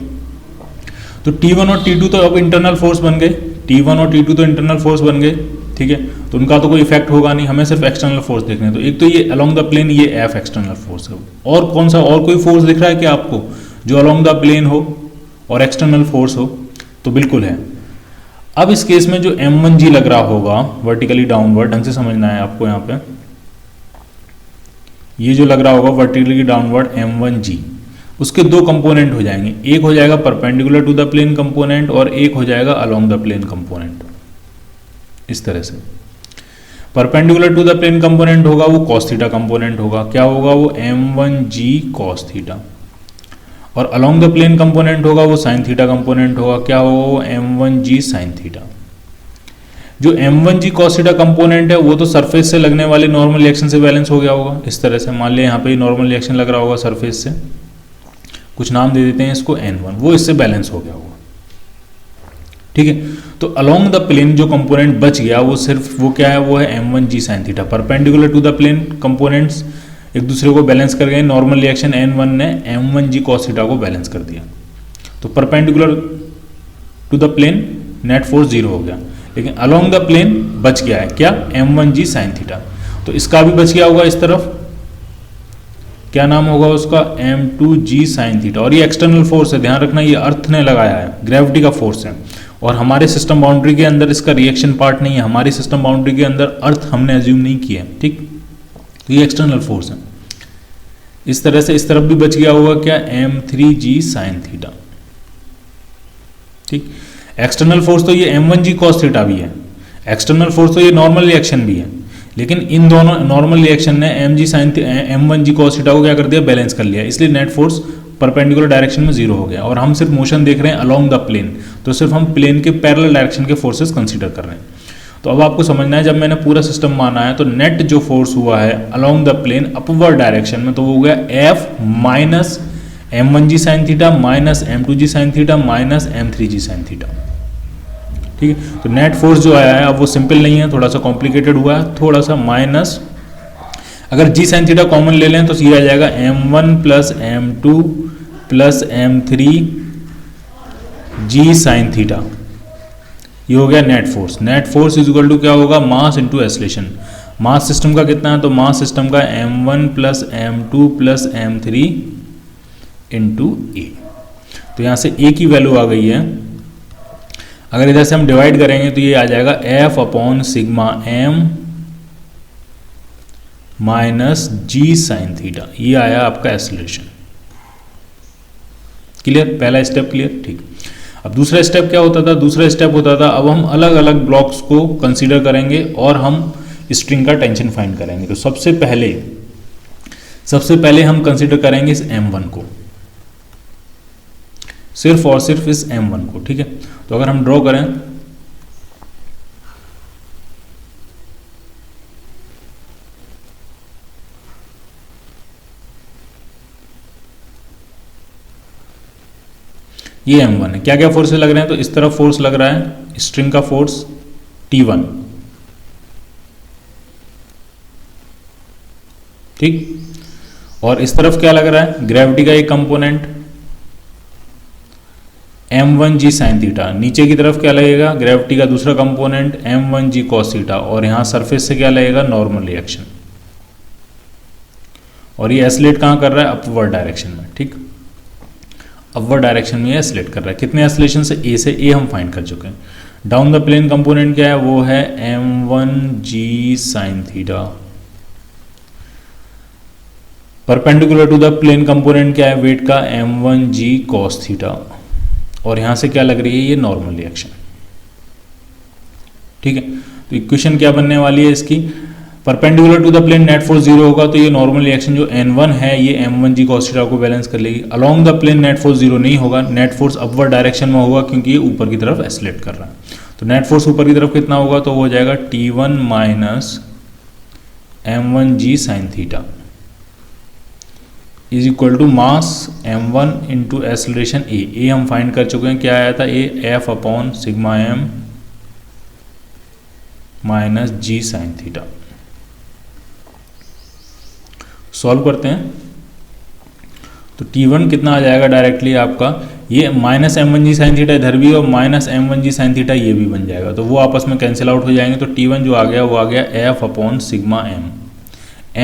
तो T1 और T2 तो अब इंटरनल फोर्स बन गए, T1 और T2 तो इंटरनल फोर्स बन गए, ठीक है। तो उनका तो कोई इफेक्ट होगा नहीं, हमें सिर्फ एक्सटर्नल फोर्स देखने हैं। तो एक तो ये अलोंग द प्लेन, ये F एक्सटर्नल फोर्स है। और कौन सा और कोई फोर्स दिख रहा है क्या आपको जो अलोंग द प्लेन हो और एक्सटर्नल फोर्स हो, तो बिल्कुल है। अब इस केस में जो M1G लग रहा होगा वर्टिकली डाउनवर्ड, ढंग से समझना है आपको यहाँ पे, ये जो लग रहा होगा वर्टिकली डाउनवर्ड M1G, उसके दो कंपोनेंट हो जाएंगे, एक हो जाएगा perpendicular to the plane component और एक हो जाएगा अलोंग द प्लेन कंपोनेंट। इस तरह से perpendicular to the plane component होगा वो कॉस थीटा कंपोनेंट होगा, क्या होगा वो M1G कॉस थीटा, और अलोंग द प्लेन कंपोनेंट होगा वो साइन थीटा कंपोनेंट होगा, क्या होगा वो M1G साइन थीटा। जो M1G कॉस थीटा कंपोनेंट है वो तो सरफेस से लगने वाले नॉर्मल रिएक्शन से बैलेंस हो गया होगा इस तरह से। मान लिया यहाँ पे नॉर्मल रिएक्शन लग रहा होगा सरफेस से, कुछ नाम दे देते हैं इसको N1, वो इससे बैलेंस हो गया होगा, ठीक है। तो अलोंग द प्लेन जो कंपोनेंट बच गया वो सिर्फ वो क्या है, वो है M1G sine theta. Perpendicular to the plane components एक दूसरे को बैलेंस कर गए, नॉर्मल रिएक्शन N1 ने M1G कॉस थीटा को बैलेंस कर दिया, तो perpendicular to the plane net force 0 हो गया, लेकिन अलोंग द प्लेन बच गया है क्या, M1G साइन थीटा। तो इसका भी बच गया होगा इस तरफ, क्या नाम होगा उसका, M2G साइन थीटा। और ये एक्सटर्नल फोर्स है, ध्यान रखना, ये अर्थ ने लगाया है, ग्रेविटी का फोर्स है, और हमारे सिस्टम बाउंड्री के अंदर इसका रिएक्शन पार्ट नहीं है, हमारी सिस्टम बाउंड्री के अंदर अर्थ हमने एज्यूम नहीं किया है, ठीक। तो ये एक्सटर्नल फोर्स है। इस तरह से इस तरफ भी बच गया होगा क्या, M3G साइन थीटा, ठीक। एक्सटर्नल फोर्स तो ये M1G कॉस थीटा भी है, एक्सटर्नल फोर्स तो ये नॉर्मल रिएक्शन भी है, लेकिन इन दोनों नॉर्मल रिएक्शन ने M1G कॉस थीटा को क्या कर दिया, बैलेंस कर लिया, इसलिए नेट फोर्स परपेंडिकुलर डायरेक्शन में 0 हो गया। और हम सिर्फ मोशन देख रहे हैं अलोंग द प्लेन, तो सिर्फ हम प्लेन के पैरेलल डायरेक्शन के फोर्सेस कंसीडर कर रहे हैं। तो अब आपको समझना है, जब मैंने पूरा सिस्टम माना है तो नेट जो फोर्स हुआ है along the plane upward direction में, तो वो हो गया F minus M1G sine theta minus M2G sine theta minus M3G sine theta, ठीक है। तो नेट फोर्स जो आया है अब वो सिंपल नहीं है, थोड़ा सा कॉम्प्लिकेटेड हुआ है, थोड़ा सा माइनस, अगर G साइन थीटा कॉमन ले लें तो ये आ जाएगा M1 plus M2 plus M3 G sine theta, ये हो गया net force. Net force is equal to क्या होगा, mass into acceleration. Mass system का कितना है, तो मास सिस्टम का M1 plus M2 plus M3 into a. तो यहाँ से ए की वैल्यू आ गई है, अगर इधर से हम डिवाइड करेंगे तो ये आ जाएगा F upon sigma M minus G sine theta, ये आया आपका एक्सेलरेशन। क्लियर, पहला स्टेप क्लियर, ठीक। अब दूसरा स्टेप क्या होता था, दूसरा स्टेप होता था अब हम अलग अलग ब्लॉक्स को कंसीडर करेंगे और हम स्ट्रिंग का टेंशन फाइंड करेंगे। तो सबसे पहले हम कंसीडर करेंगे इस M1 को, सिर्फ और सिर्फ इस M1 को, ठीक है। तो अगर हम ड्रॉ करें, ये M1 है, क्या क्या फोर्सेस लग रहे हैं, तो इस तरफ फोर्स लग रहा है स्ट्रिंग का फोर्स T1, ठीक। और इस तरफ क्या लग रहा है, ग्रेविटी का एक कंपोनेंट M1G साइन थीटा। नीचे की तरफ क्या लगेगा, ग्रेविटी का दूसरा कंपोनेंट M1G कॉस थीटा, और यहां सरफेस से क्या लगेगा, नॉर्मल रिएक्शन। और ये एस्लेट कहां कर रहा है, अपवर्ड डायरेक्शन में, ठीक। अपवर्ड डायरेक्शन में एस्लेट कर रहा है, कितने एस्लेशन से, ए से, ए हम फाइंड कर चुके हैं। डाउन द प्लेन कंपोनेंट क्या है, वो है M1G sine theta. Perpendicular to the plane component क्या है वेट का, M1G कॉस थीटा, और यहां से क्या लग रही है, ये नॉर्मल रिएक्शन, ठीक है। तो इक्वेशन क्या बनने वाली है इसकी, perpendicular to the plane net force 0 होगा तो ये नॉर्मल रिएक्शन जो N1 है ये M1G cos थीटा को बैलेंस कर लेगी। Along the plane net force 0 नहीं होगा, नेट फोर्स अपवर्ड डायरेक्शन में होगा क्योंकि ये ऊपर की तरफ एस्लेट कर रहा है। तो नेट फोर्स ऊपर की तरफ कितना होगा, तो वो हो जाएगा T1 minus M1G sine theta is equal to mass M1 into acceleration a हम फाइंड कर चुके हैं, क्या आया था a F upon sigma M minus G sine theta. Solve करते हैं तो T1 कितना आ जाएगा डायरेक्टली आपका, ये माइनस M1G साइन थीटा इधर भी और माइनस M1G साइन थीटा ये भी बन जाएगा, तो वो आपस में कैंसिल आउट हो जाएंगे। तो T1 जो आ गया वो आ गया F upon sigma M,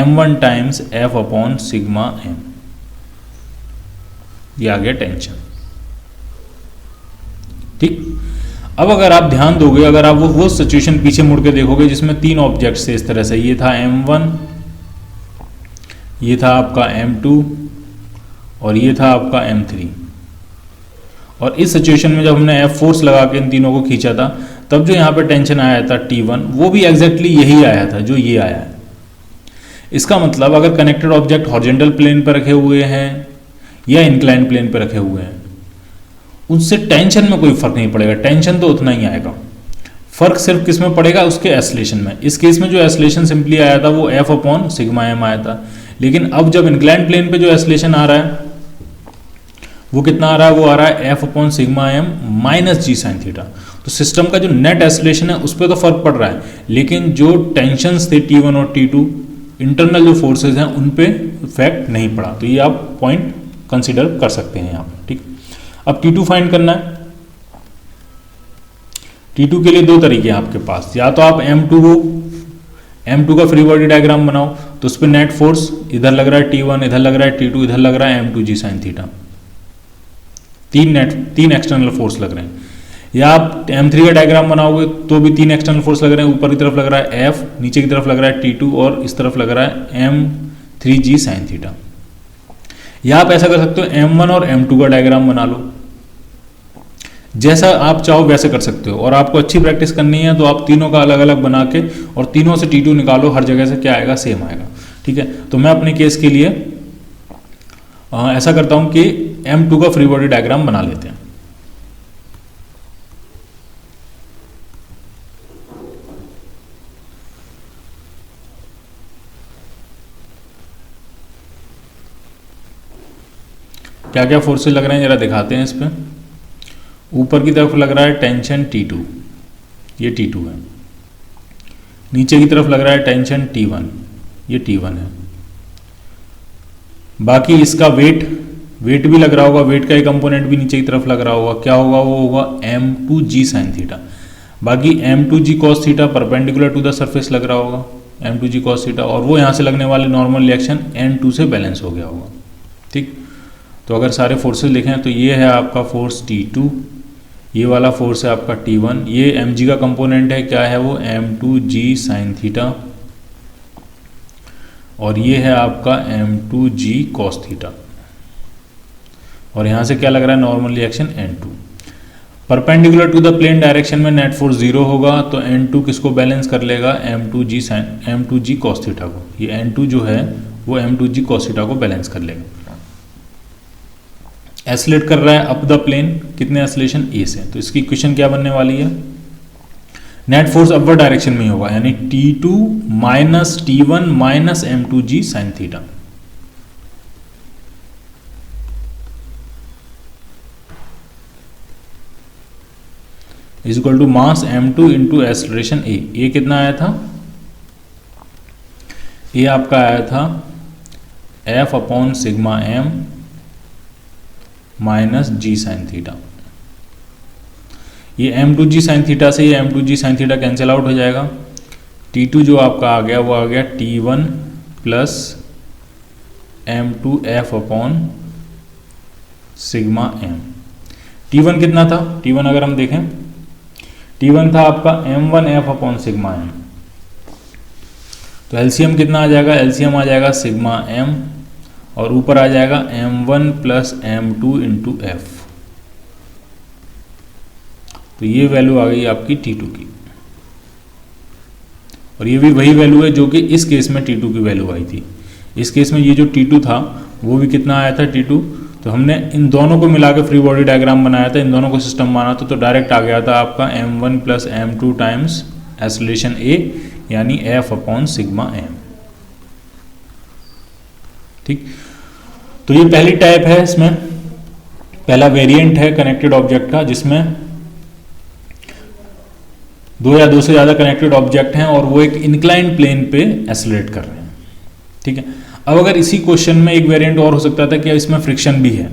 M1 times F upon sigma M, ये आ गया टेंशन। ठीक, अब अगर आप ध्यान दोगे, अगर आप वो सिचुएशन पीछे मुड़ के देखोगे जिसमें तीन ऑब्जेक्ट्स थे इस तरह से, ये था M1, ये था आपका M2 और ये था आपका M3, और इस सिचुएशन में जब हमने F फोर्स लगा के इन तीनों को खींचा था तब जो यहाँ पे टेंशन आया था T1 वो भी एग्जैक्टली यही आया था जो ये आया है। इसका मतलब अगर कनेक्टेड ऑब्जेक्ट हॉरिजॉन्टल प्लेन पर रखे हुए हैं या इंक्लाइन प्लेन पर रखे हुए हैं उससे टेंशन में कोई फर्क नहीं पड़ेगा, टेंशन तो उतना ही आएगा। फर्क सिर्फ किस में पड़ेगा, उसके एस्लेशन में। इस केस में जो एस्लेशन सिंपली आया था वो F अपॉन सिग्मा M आया था, लेकिन अब जब इंक्लाइन प्लेन पे जो एस्लेशन आ रहा है वो कितना आ रहा है, वो आ रहा है F upon sigma M minus G sine theta. तो सिस्टम का जो नेट एस्लेशन है उस पर तो फर्क पड़ रहा है, लेकिन जो टेंशंस थे T1 और T2 इंटरनल जो फोर्सेज हैं उन पे इफेक्ट नहीं पड़ा। तो ये आप पॉइंट कंसिडर कर सकते हैं यहाँ पर। ठीक, अब T2 फाइंड करना है। T2 के लिए दो तरीके हैं आपके पास, या तो आप M2 का फ्री बॉडी डायग्राम बनाओ तो उस पर नेट फोर्स इधर लग रहा है T1, इधर लग रहा है T2, इधर लग रहा है M2G साइन थीटा, तीन एक्सटर्नल फोर्स लग रहे हैं। या आप M3 का डायग्राम बनाओगे तो भी तीन एक्सटर्नल फोर्स लग रहे हैं, ऊपर की तरफ लग रहा है F, नीचे की तरफ लग रहा है T2 और इस तरफ लग रहा है M3G साइन थीटा। या आप ऐसा कर सकते हो M1 और M2 का डायग्राम बना लो, जैसा आप चाहो वैसे कर सकते हो। और आपको अच्छी प्रैक्टिस करनी है तो आप तीनों का अलग अलग बना के और तीनों से T2 निकालो, हर जगह से क्या आएगा, सेम आएगा। ठीक है, तो मैं अपने केस के लिए ऐसा करता हूं कि M2 का फ्री बॉडी डायग्राम बना लेते हैं। क्या क्या फोर्सेस लग रहे हैं जरा दिखाते हैं इस पे। ऊपर की तरफ लग रहा है टेंशन T2, ये T2 है। नीचे की तरफ लग रहा है टेंशन T1, ये T1 है। बाकी इसका वेट भी लग रहा होगा, वेट का एक कंपोनेंट भी नीचे की तरफ लग रहा होगा, क्या होगा, वो होगा M2G साइन थीटा। बाकी M2G cos theta perpendicular to the surface लग रहा होगा, M2G cos थीटा, और वो यहाँ से लगने वाले नॉर्मल रिएक्शन N2 से बैलेंस हो गया होगा। ठीक, तो अगर सारे फोर्सेस लिखें तो ये है आपका फोर्स T2, ये वाला फोर्स है आपका T1, ये mg का कंपोनेंट है, क्या है वो M2G साइन थीटा, और ये है आपका M2G cos थीटा, और यहाँ से क्या लग रहा है, normal reaction N2। Perpendicular to the plane direction में नेट फोर्स 0 होगा तो N2 किसको बैलेंस कर लेगा, M2G cos थीटा को। ये N2 जो है वो M2G cos थीटा को बैलेंस कर लेगा। एस्लेट कर रहा है अप द प्लेन, कितने एस्लेशन ए से, तो इसकी इक्वेशन क्या बनने वाली है, नेट फोर्स अपवर्ड डायरेक्शन में ही होगा, यानी T2 minus T1 minus M2G sine theta. Is equal to mass M2 into acceleration a. ये कितना आया था, ये आपका आया था F upon sigma M minus G sine theta. ये M2G साइन थीटा से ये M2G sine theta cancel out हो जाएगा। T2 जो आपका आ गया वो आ गया T1 plus M2F upon sigma M। T1 कितना था, T1 अगर हम देखें T1 था आपका M1F अपॉन सिग्मा M, तो एलसीएम कितना आ जाएगा, एलसीएम आ जाएगा सिग्मा M और ऊपर आ जाएगा M1 plus M2 into F। तो ये वैल्यू आ गई आपकी T2 की। और ये भी वही वैल्यू है जो कि इस केस में T2 की वैल्यू आई थी। इस केस में ये जो T2 था वो भी कितना आया था T2, तो हमने इन दोनों को मिला के फ्री बॉडी डायग्राम बनाया था, इन दोनों को सिस्टम माना था, तो डायरेक्ट आ गया था आपका m1 plus m2 times acceleration a यानी F/σm। ठीक, तो ये पहली टाइप है, इसमें पहला वेरिएंट है कनेक्टेड ऑब्जेक्ट का जिसमें दो या दो से ज़्यादा कनेक्टेड ऑब्जेक्ट हैं और वो एक इंक्लाइंड प्लेन पे एक्सेलरेट कर रहे हैं। ठीक है, अब अगर इसी क्वेश्चन में एक वेरिएंट और हो सकता था कि इसमें फ्रिक्शन भी है,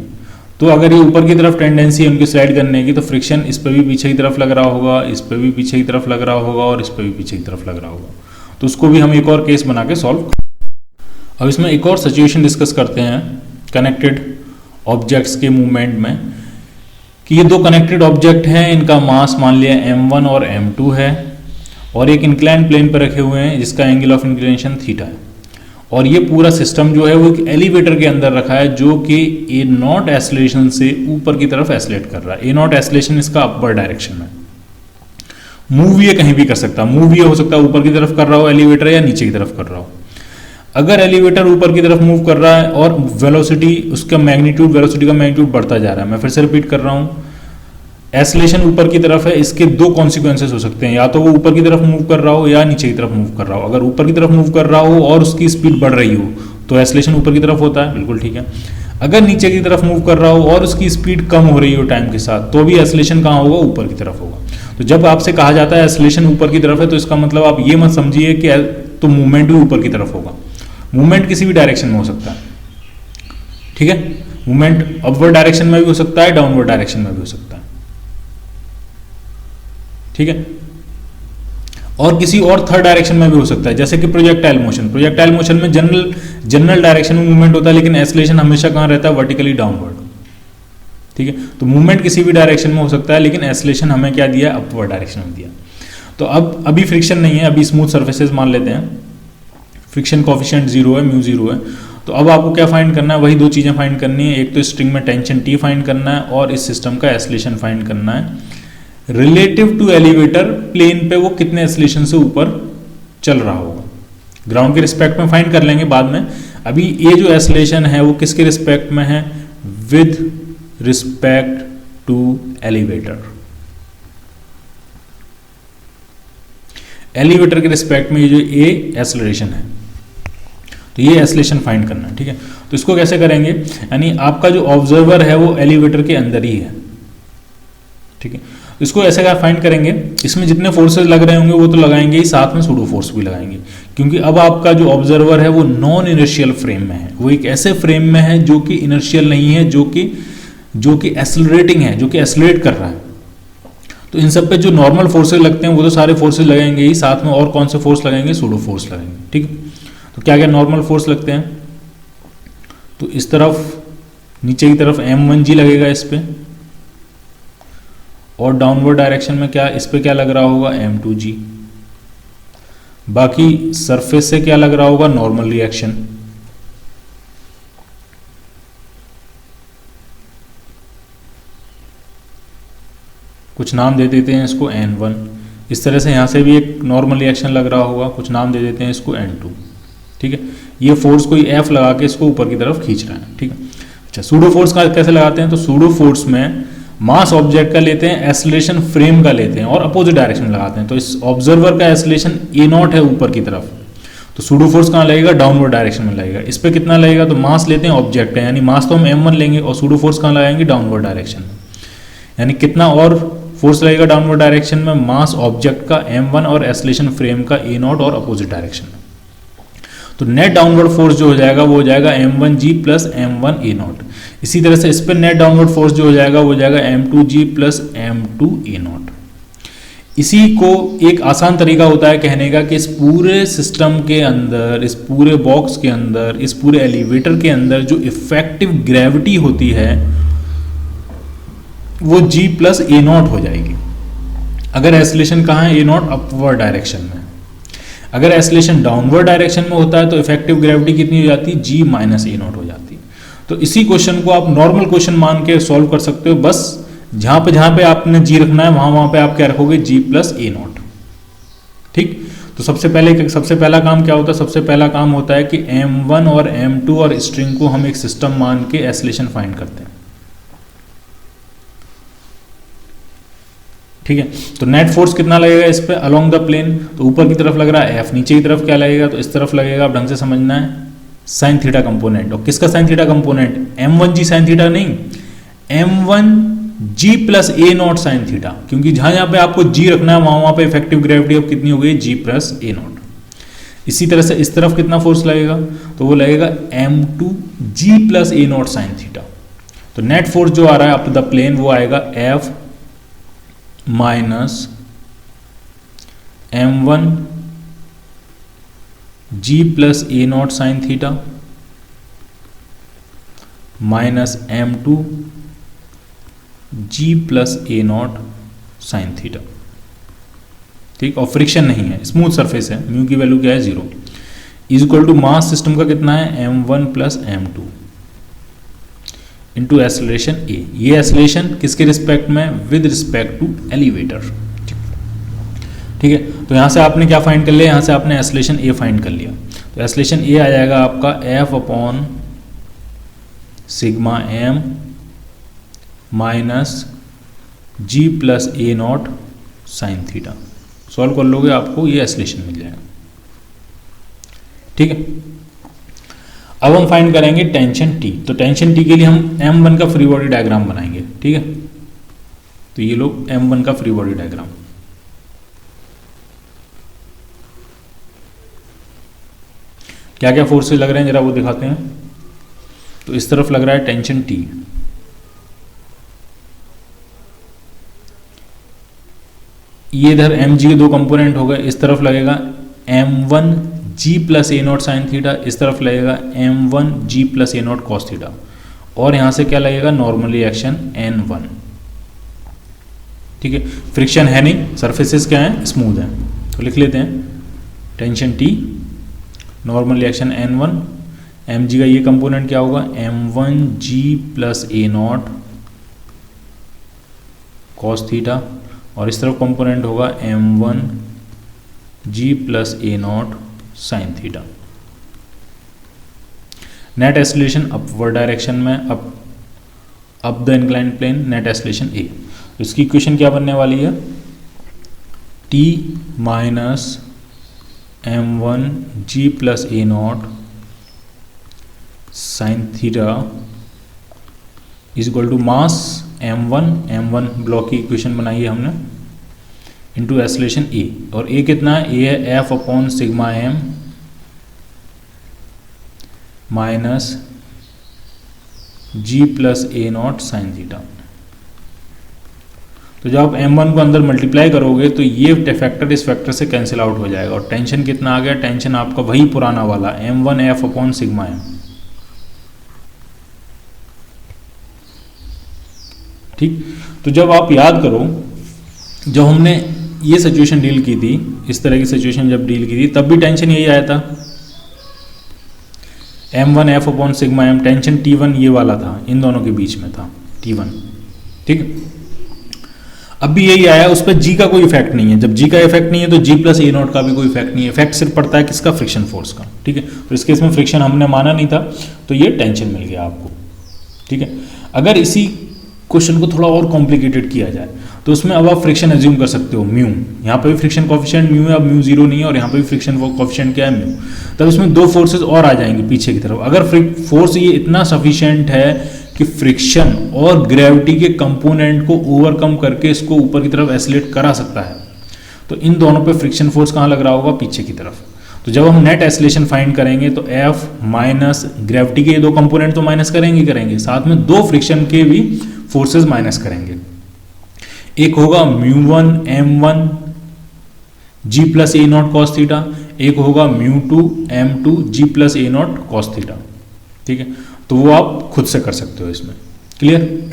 तो अगर ये ऊपर की तरफ टेंडेंसी है उनकी स्लाइड करने की, तो फ्रिक्शन इस पर भी पीछे की तरफ लग रहा होगा, इस पर भी पीछे की तरफ लग रहा होगा और इस पर भी पीछे की तरफ लग रहा होगा, तो उसको भी हम एक और केस बना के सॉल्व। अब इसमें एक और सिचुएशन डिस्कस करते हैं कनेक्टेड ऑब्जेक्ट्स के मूवमेंट में, कि ये दो कनेक्टेड ऑब्जेक्ट हैं, इनका मास मान लिया m1 और m2 है और एक इंक्लाइन प्लेन पर रखे हुए हैं जिसका एंगल ऑफ इंक्लिनेशन थीटा है, और ये पूरा सिस्टम जो है वो एक एलिवेटर के अंदर रखा है जो कि a0 एक्सेलरेशन से ऊपर की तरफ एक्सेलरेट कर रहा है। a0 एक्सेलरेशन इसका अपवर्ड डायरेक्शन में, मूव ये कहीं भी कर सकता है, मूव ये हो सकता है ऊपर की तरफ कर रहा हो एलिवेटर या नीचे की तरफ कर रहा हो। अगर एलिवेटर ऊपर की तरफ मूव कर रहा है और वेलोसिटी उसका मैग्नीट्यूड, वेलोसिटी का मैग्नीट्यूड बढ़ता जा रहा है, मैं फिर से रिपीट कर रहा हूँ, एक्सेलरेशन ऊपर की तरफ है, इसके दो कॉन्सिक्वेंसेस हो सकते हैं, या तो वो ऊपर की तरफ मूव कर रहा हो या नीचे की तरफ मूव कर रहा हो। अगर ऊपर की तरफ मूव कर रहा हो और उसकी स्पीड बढ़ रही हो तो एक्सेलरेशन ऊपर की तरफ होता है, बिल्कुल ठीक है। अगर नीचे की तरफ मूव कर रहा हो और उसकी स्पीड कम हो रही हो टाइम के साथ, तो भी एक्सेलरेशन कहाँ होगा, ऊपर की तरफ होगा। तो जब आपसे कहा जाता है एक्सेलरेशन ऊपर की तरफ है, तो इसका मतलब आप ये मत समझिए कि तो मूवमेंट भी ऊपर की तरफ होगा, मूवमेंट किसी भी डायरेक्शन में हो सकता है। ठीक है, मूवमेंट अपवर्ड डायरेक्शन में भी हो सकता है, डाउनवर्ड डायरेक्शन में भी हो सकता है। ठीक है, और किसी और थर्ड डायरेक्शन में भी हो सकता है, जैसे कि प्रोजेक्टाइल मोशन। प्रोजेक्टाइल मोशन में जनरल डायरेक्शन में मूवमेंट होता है, लेकिन एक्सेलरेशन हमेशा कहां रहता है, वर्टिकली डाउनवर्ड। ठीक है, तो मूवमेंट किसी भी डायरेक्शन में हो सकता है, लेकिन एक्सेलरेशन हमें क्या दिया, अपवर्ड डायरेक्शन में दिया। तो अब अभी फ्रिक्शन नहीं है, अभी स्मूथ सर्फेसेस मान लेते हैं, फ्रिक्शन कोफिशिएंट 0 है, म्यू 0 है। तो अब आपको क्या फाइंड करना है, वही दो चीज़ें फाइंड करनी है, एक तो स्ट्रिंग में टेंशन T फाइंड करना है और इस सिस्टम का एक्सेलरेशन फाइंड करना है रिलेटिव टू एलिवेटर, प्लेन पे वो कितने एक्सेलरेशन से ऊपर चल रहा होगा। ग्राउंड के रिस्पेक्ट में फाइंड कर लेंगे बाद में, अभी ये जो एक्सेलरेशन है वो किसके रिस्पेक्ट में है, with respect to elevator. Elevator के रिस्पेक्ट में ये जो ए एक्सेलरेशन है, तो ये एक्सेलरेशन फाइंड करना है। ठीक है, तो इसको कैसे करेंगे, यानी आपका जो ऑब्जर्वर है वो एलिवेटर के अंदर ही है। ठीक है, तो इसको ऐसे क्या फाइंड करेंगे, इसमें जितने फोर्सेस लग रहे होंगे वो तो लगाएंगे ही, साथ में सूडो फोर्स भी लगाएंगे, क्योंकि अब आपका जो ऑब्जर्वर है वो नॉन इनर्शियल फ्रेम में है, वो एक ऐसे फ्रेम में है जो कि इनर्शियल नहीं है, जो कि एक्सेलरेटिंग है, जो कि एक्सेलरेट कर रहा है। तो इन सब पे जो नॉर्मल फोर्सेस लगते हैं वो तो सारे फोर्सेस लगेंगे ही, साथ में और कौन से फोर्स लगेंगे, सूडो फोर्स लगेंगे। ठीक है, तो क्या क्या नॉर्मल फोर्स लगते हैं, तो इस तरफ नीचे की तरफ m1g लगेगा इस पे, और डाउनवर्ड डायरेक्शन में क्या इस पे क्या लग रहा होगा, m2g। बाकी सरफेस से क्या लग रहा होगा, नॉर्मल रिएक्शन। कुछ नाम दे देते हैं इसको n1, इस तरह से यहाँ से भी एक नॉर्मल रिएक्शन लग रहा होगा, कुछ नाम दे देते हैं इसको n2। ठीक है, ये फोर्स कोई F लगा के इसको ऊपर की तरफ खींच रहा है। ठीक है, अच्छा सूडो फोर्स का कैसे लगाते हैं, तो सूडो फोर्स में मास ऑब्जेक्ट का लेते हैं, एक्सेलरेशन फ्रेम का लेते हैं और अपोजिट डायरेक्शन में लगाते हैं। तो इस ऑब्जर्वर का एक्सेलरेशन a0 है ऊपर की तरफ, तो सूडो फोर्स कहाँ लगेगा, डाउनवर्ड डायरेक्शन में लगेगा। इस पर कितना लगेगा, तो मास लेते हैं ऑब्जेक्ट है, यानी मास तो हम m1 लेंगे और सूडो फोर्स कहाँ लगाएंगे, डाउनवर्ड डायरेक्शन में। यानी कितना और फोर्स लगेगा डाउनवर्ड डायरेक्शन में, मास ऑब्जेक्ट का m1 और एक्सेलरेशन फ्रेम का a0 और अपोजिट डायरेक्शन में। तो नेट डाउनवर्ड फोर्स जो हो जाएगा वो हो जाएगा m1g प्लस m1 a0। इसी तरह से इस पर नेट डाउनवर्ड फोर्स जो हो जाएगा वो हो जाएगा m2g प्लस m2 a0। इसी को एक आसान तरीका होता है कहने का कि इस पूरे सिस्टम के अंदर, इस पूरे बॉक्स के अंदर, इस पूरे एलिवेटर के अंदर जो इफेक्टिव ग्रेविटी होती है वो g प्लस a0 हो जाएगी। अगर एक्सेलरेशन कहाँ है, a0 अपवर्ड डायरेक्शन में। अगर एक्सेलरेशन डाउनवर्ड डायरेक्शन में होता है तो इफेक्टिव ग्रेविटी कितनी हो जाती है, g माइनस a0 हो जाती है। तो इसी क्वेश्चन को आप नॉर्मल क्वेश्चन मान के सॉल्व कर सकते हो, बस जहां पे आपने g रखना है वहां पे आप क्या रखोगे, g प्लस a0। ठीक, तो तो सबसे पहला काम क्या होता है? सबसे पहला काम होता है कि m1 और m2 और स्ट्रिंग को हम एक सिस्टम मान के एक्सेलरेशन फाइंड करते हैं। ठीक है, तो नेट फोर्स कितना लगेगा इस पे अलोंग द प्लेन? तो ऊपर की तरफ लग रहा है F, नीचे की तरफ क्या लगेगा? तो इस तरफ लगेगा। आप ढंग से समझना है, साइन थीटा कंपोनेंट। और किसका sine theta component? m1g sine theta नहीं, m1g plus a naught sine theta, क्योंकि जहां पे आपको g रखना है वहां पे इफेक्टिव ग्रेविटी अब कितनी हो गई? g plus a not. इसी तरह से इस तरफ कितना फोर्स लगेगा? तो वो लगेगा m2g plus a naught sine theta. तो नेट फोर्स जो आ रहा है अप द प्लेन वो आएगा F minus m1 g plus a naught sine theta minus m2 g plus a naught sine theta. ठीक, और फ्रिक्शन नहीं है, स्मूथ सरफेस है, म्यू की वैल्यू क्या है? 0। Is equal to mass system का कितना है? m1 plus m2 into acceleration a। ये एक्सेलरेशन किसके रिस्पेक्ट में? With respect to elevator. ठीक है, तो यहां से आपने क्या फाइंड कर लिया? यहां से आपने एक्सेलरेशन a फाइंड कर लिया। तो एक्सेलरेशन a आ जाएगा आपका F upon sigma m minus g plus a naught sine theta. Solve कर लोगे आपको ये एक्सेलरेशन मिल जाएगा। ठीक है, अब हम फाइंड करेंगे टेंशन T। तो टेंशन T के लिए हम M1 का फ्री बॉडी डायग्राम बनाएंगे। ठीक है, तो ये लोग M1 का फ्री बॉडी डायग्राम। क्या क्या फोर्सेस लग रहे हैं जरा वो दिखाते हैं। तो इस तरफ लग रहा है टेंशन T, ये इधर mg के दो कंपोनेंट हो गए। इस तरफ लगेगा m1g plus a naught sine theta, इस तरफ लगेगा m1g plus a naught cos theta, और यहां से क्या लगेगा? Normal reaction n1। ठीक है, फ्रिक्शन है नहीं, सरफेसेस क्या है? स्मूथ है। तो लिख लेते हैं tension T, normal reaction n1, mg का ये कंपोनेंट क्या होगा? m1g plus a naught cos theta, और इस तरफ कंपोनेंट होगा m1g plus a naught sine theta. Net acceleration upward direction में up the inclined plane, net acceleration a। तो इसकी इक्वेशन क्या बनने वाली है? t minus m1g plus a naught sine theta is equal to mass m1 block की equation बनाई है हमने, इंटू एक्सेलरेशन a। और a कितना है? a है F upon sigma m minus g plus a naught sine theta. तो जब आप m1 को अंदर मल्टीप्लाई करोगे तो ये फैक्टर इस फैक्टर से कैंसिल आउट हो जाएगा, और टेंशन कितना आ गया? टेंशन आपका वही पुराना वाला m1 F upon sigma m। ठीक, तो जब आप याद करो, जब हमने ये सिचुएशन डील की थी, इस तरह की सिचुएशन जब डील की थी, तब भी टेंशन यही आया था, m1 F upon sigma m। Tension T1 ये वाला था, इन दोनों के बीच में था T1। ठीक, अब भी यही आया, उस पर G का कोई इफेक्ट नहीं है। जब G का इफेक्ट नहीं है तो G प्लस ए नॉट का भी कोई इफेक्ट नहीं है, इफेक्ट सिर्फ पड़ता है किसका? फ्रिक्शन फोर्स का। ठीक है, तो इस केस में फ्रिक्शन हमने माना नहीं था, तो ये टेंशन मिल गया आपको। ठीक है, अगर इसी क्वेश्चन को थोड़ा और कॉम्प्लिकेटेड किया जाए तो उसमें अब आप फ्रिक्शन एज्यूम कर सकते हो म्यू। यहाँ पे भी फ्रिक्शन कोफिशिएंट म्यू है, अब म्यू 0 नहीं है, और यहाँ पे भी फ्रिक्शन कोफिशिएंट क्या है? म्यू। तब उसमें दो फोर्सेस और आ जाएंगे पीछे की तरफ। अगर फोर्स ये इतना सफिशिएंट है कि फ्रिक्शन और ग्रेविटी के कंपोनेंट को ओवरकम करके इसको ऊपर की तरफ एस्लेट करा सकता है, तो इन दोनों पे फ्रिक्शन फोर्स कहाँ लग रहा होगा? पीछे की तरफ। तो जब हम नेट एक्सेलरेशन फाइंड करेंगे तो F माइनस ग्रेविटी के ये दो कंपोनेंट तो माइनस करेंगे, साथ में दो फ्रिक्शन के भी फोर्सेस माइनस करेंगे। एक होगा μ1 m1 g plus a naught cos theta, एक होगा μ2 m2 g plus a naught cos theta. ठीक है, तो वो आप खुद से कर सकते हो इसमें। क्लियर?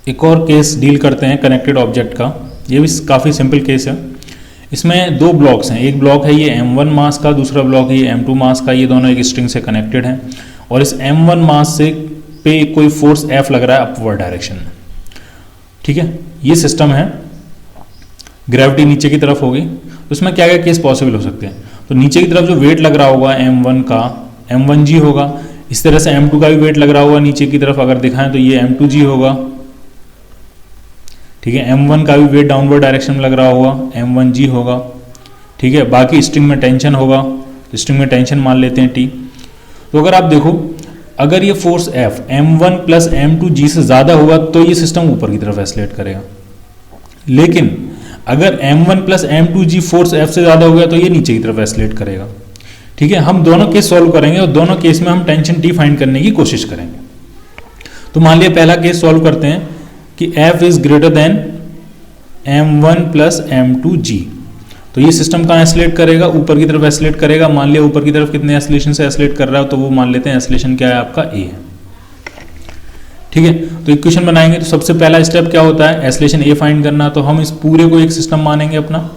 एक और केस डील करते हैं कनेक्टेड ऑब्जेक्ट का, ये भी काफ़ी सिंपल केस है। इसमें दो ब्लॉक्स हैं, एक ब्लॉक है ये m1 मास का, दूसरा ब्लॉक है ये m2 मास का। ये दोनों एक स्ट्रिंग से कनेक्टेड हैं, और इस m1 मास से पे कोई फोर्स F लग रहा है अपवर्ड डायरेक्शन में। ठीक है, ये सिस्टम है, ग्रेविटी नीचे की तरफ होगी, उसमें क्या क्या केस पॉसिबल हो सकते हैं। तो नीचे की तरफ जो वेट लग रहा होगा m1 का m1g होगा, इस तरह से m2 का भी वेट लग रहा होगा नीचे की तरफ, अगर दिखाएं तो ये m2g होगा, ठीक है। m1 का भी वेट डाउनवर्ड डायरेक्शन में लग रहा होगा, m1g होगा, ठीक है। बाकी स्ट्रिंग में टेंशन होगा, तो स्ट्रिंग में टेंशन मान लेते हैं t। तो अगर आप देखो, अगर ये force F m1 plus m2g से ज़्यादा होगा तो ये सिस्टम ऊपर की तरफ एस्लेट करेगा, लेकिन अगर m1 plus m2g force F से ज़्यादा हो गया तो ये नीचे की तरफ एस्लेट करेगा, ठीक है। हम दोनों केस सॉल्व करेंगे और दोनों केस में हम टेंशन T फाइंड करने की कोशिश करेंगे। तो मान लिया पहला केस सॉल्व करते हैं कि F is greater than m1 plus m2g, तो ये सिस्टम कहाँ एस्लेट करेगा, ऊपर की तरफ एस्लेट करेगा। मान लिया ऊपर की तरफ कितने एस्लेशन से एस्लेट कर रहा है, तो वो मान लेते हैं एस्लेशन क्या है आपका A है, ठीक है। तो इक्वेशन बनाएंगे, तो सबसे पहला स्टेप क्या होता है, एस्लेशन A फाइंड करना। तो हम इस पूरे को एक सिस्टम मानेंगे अपना,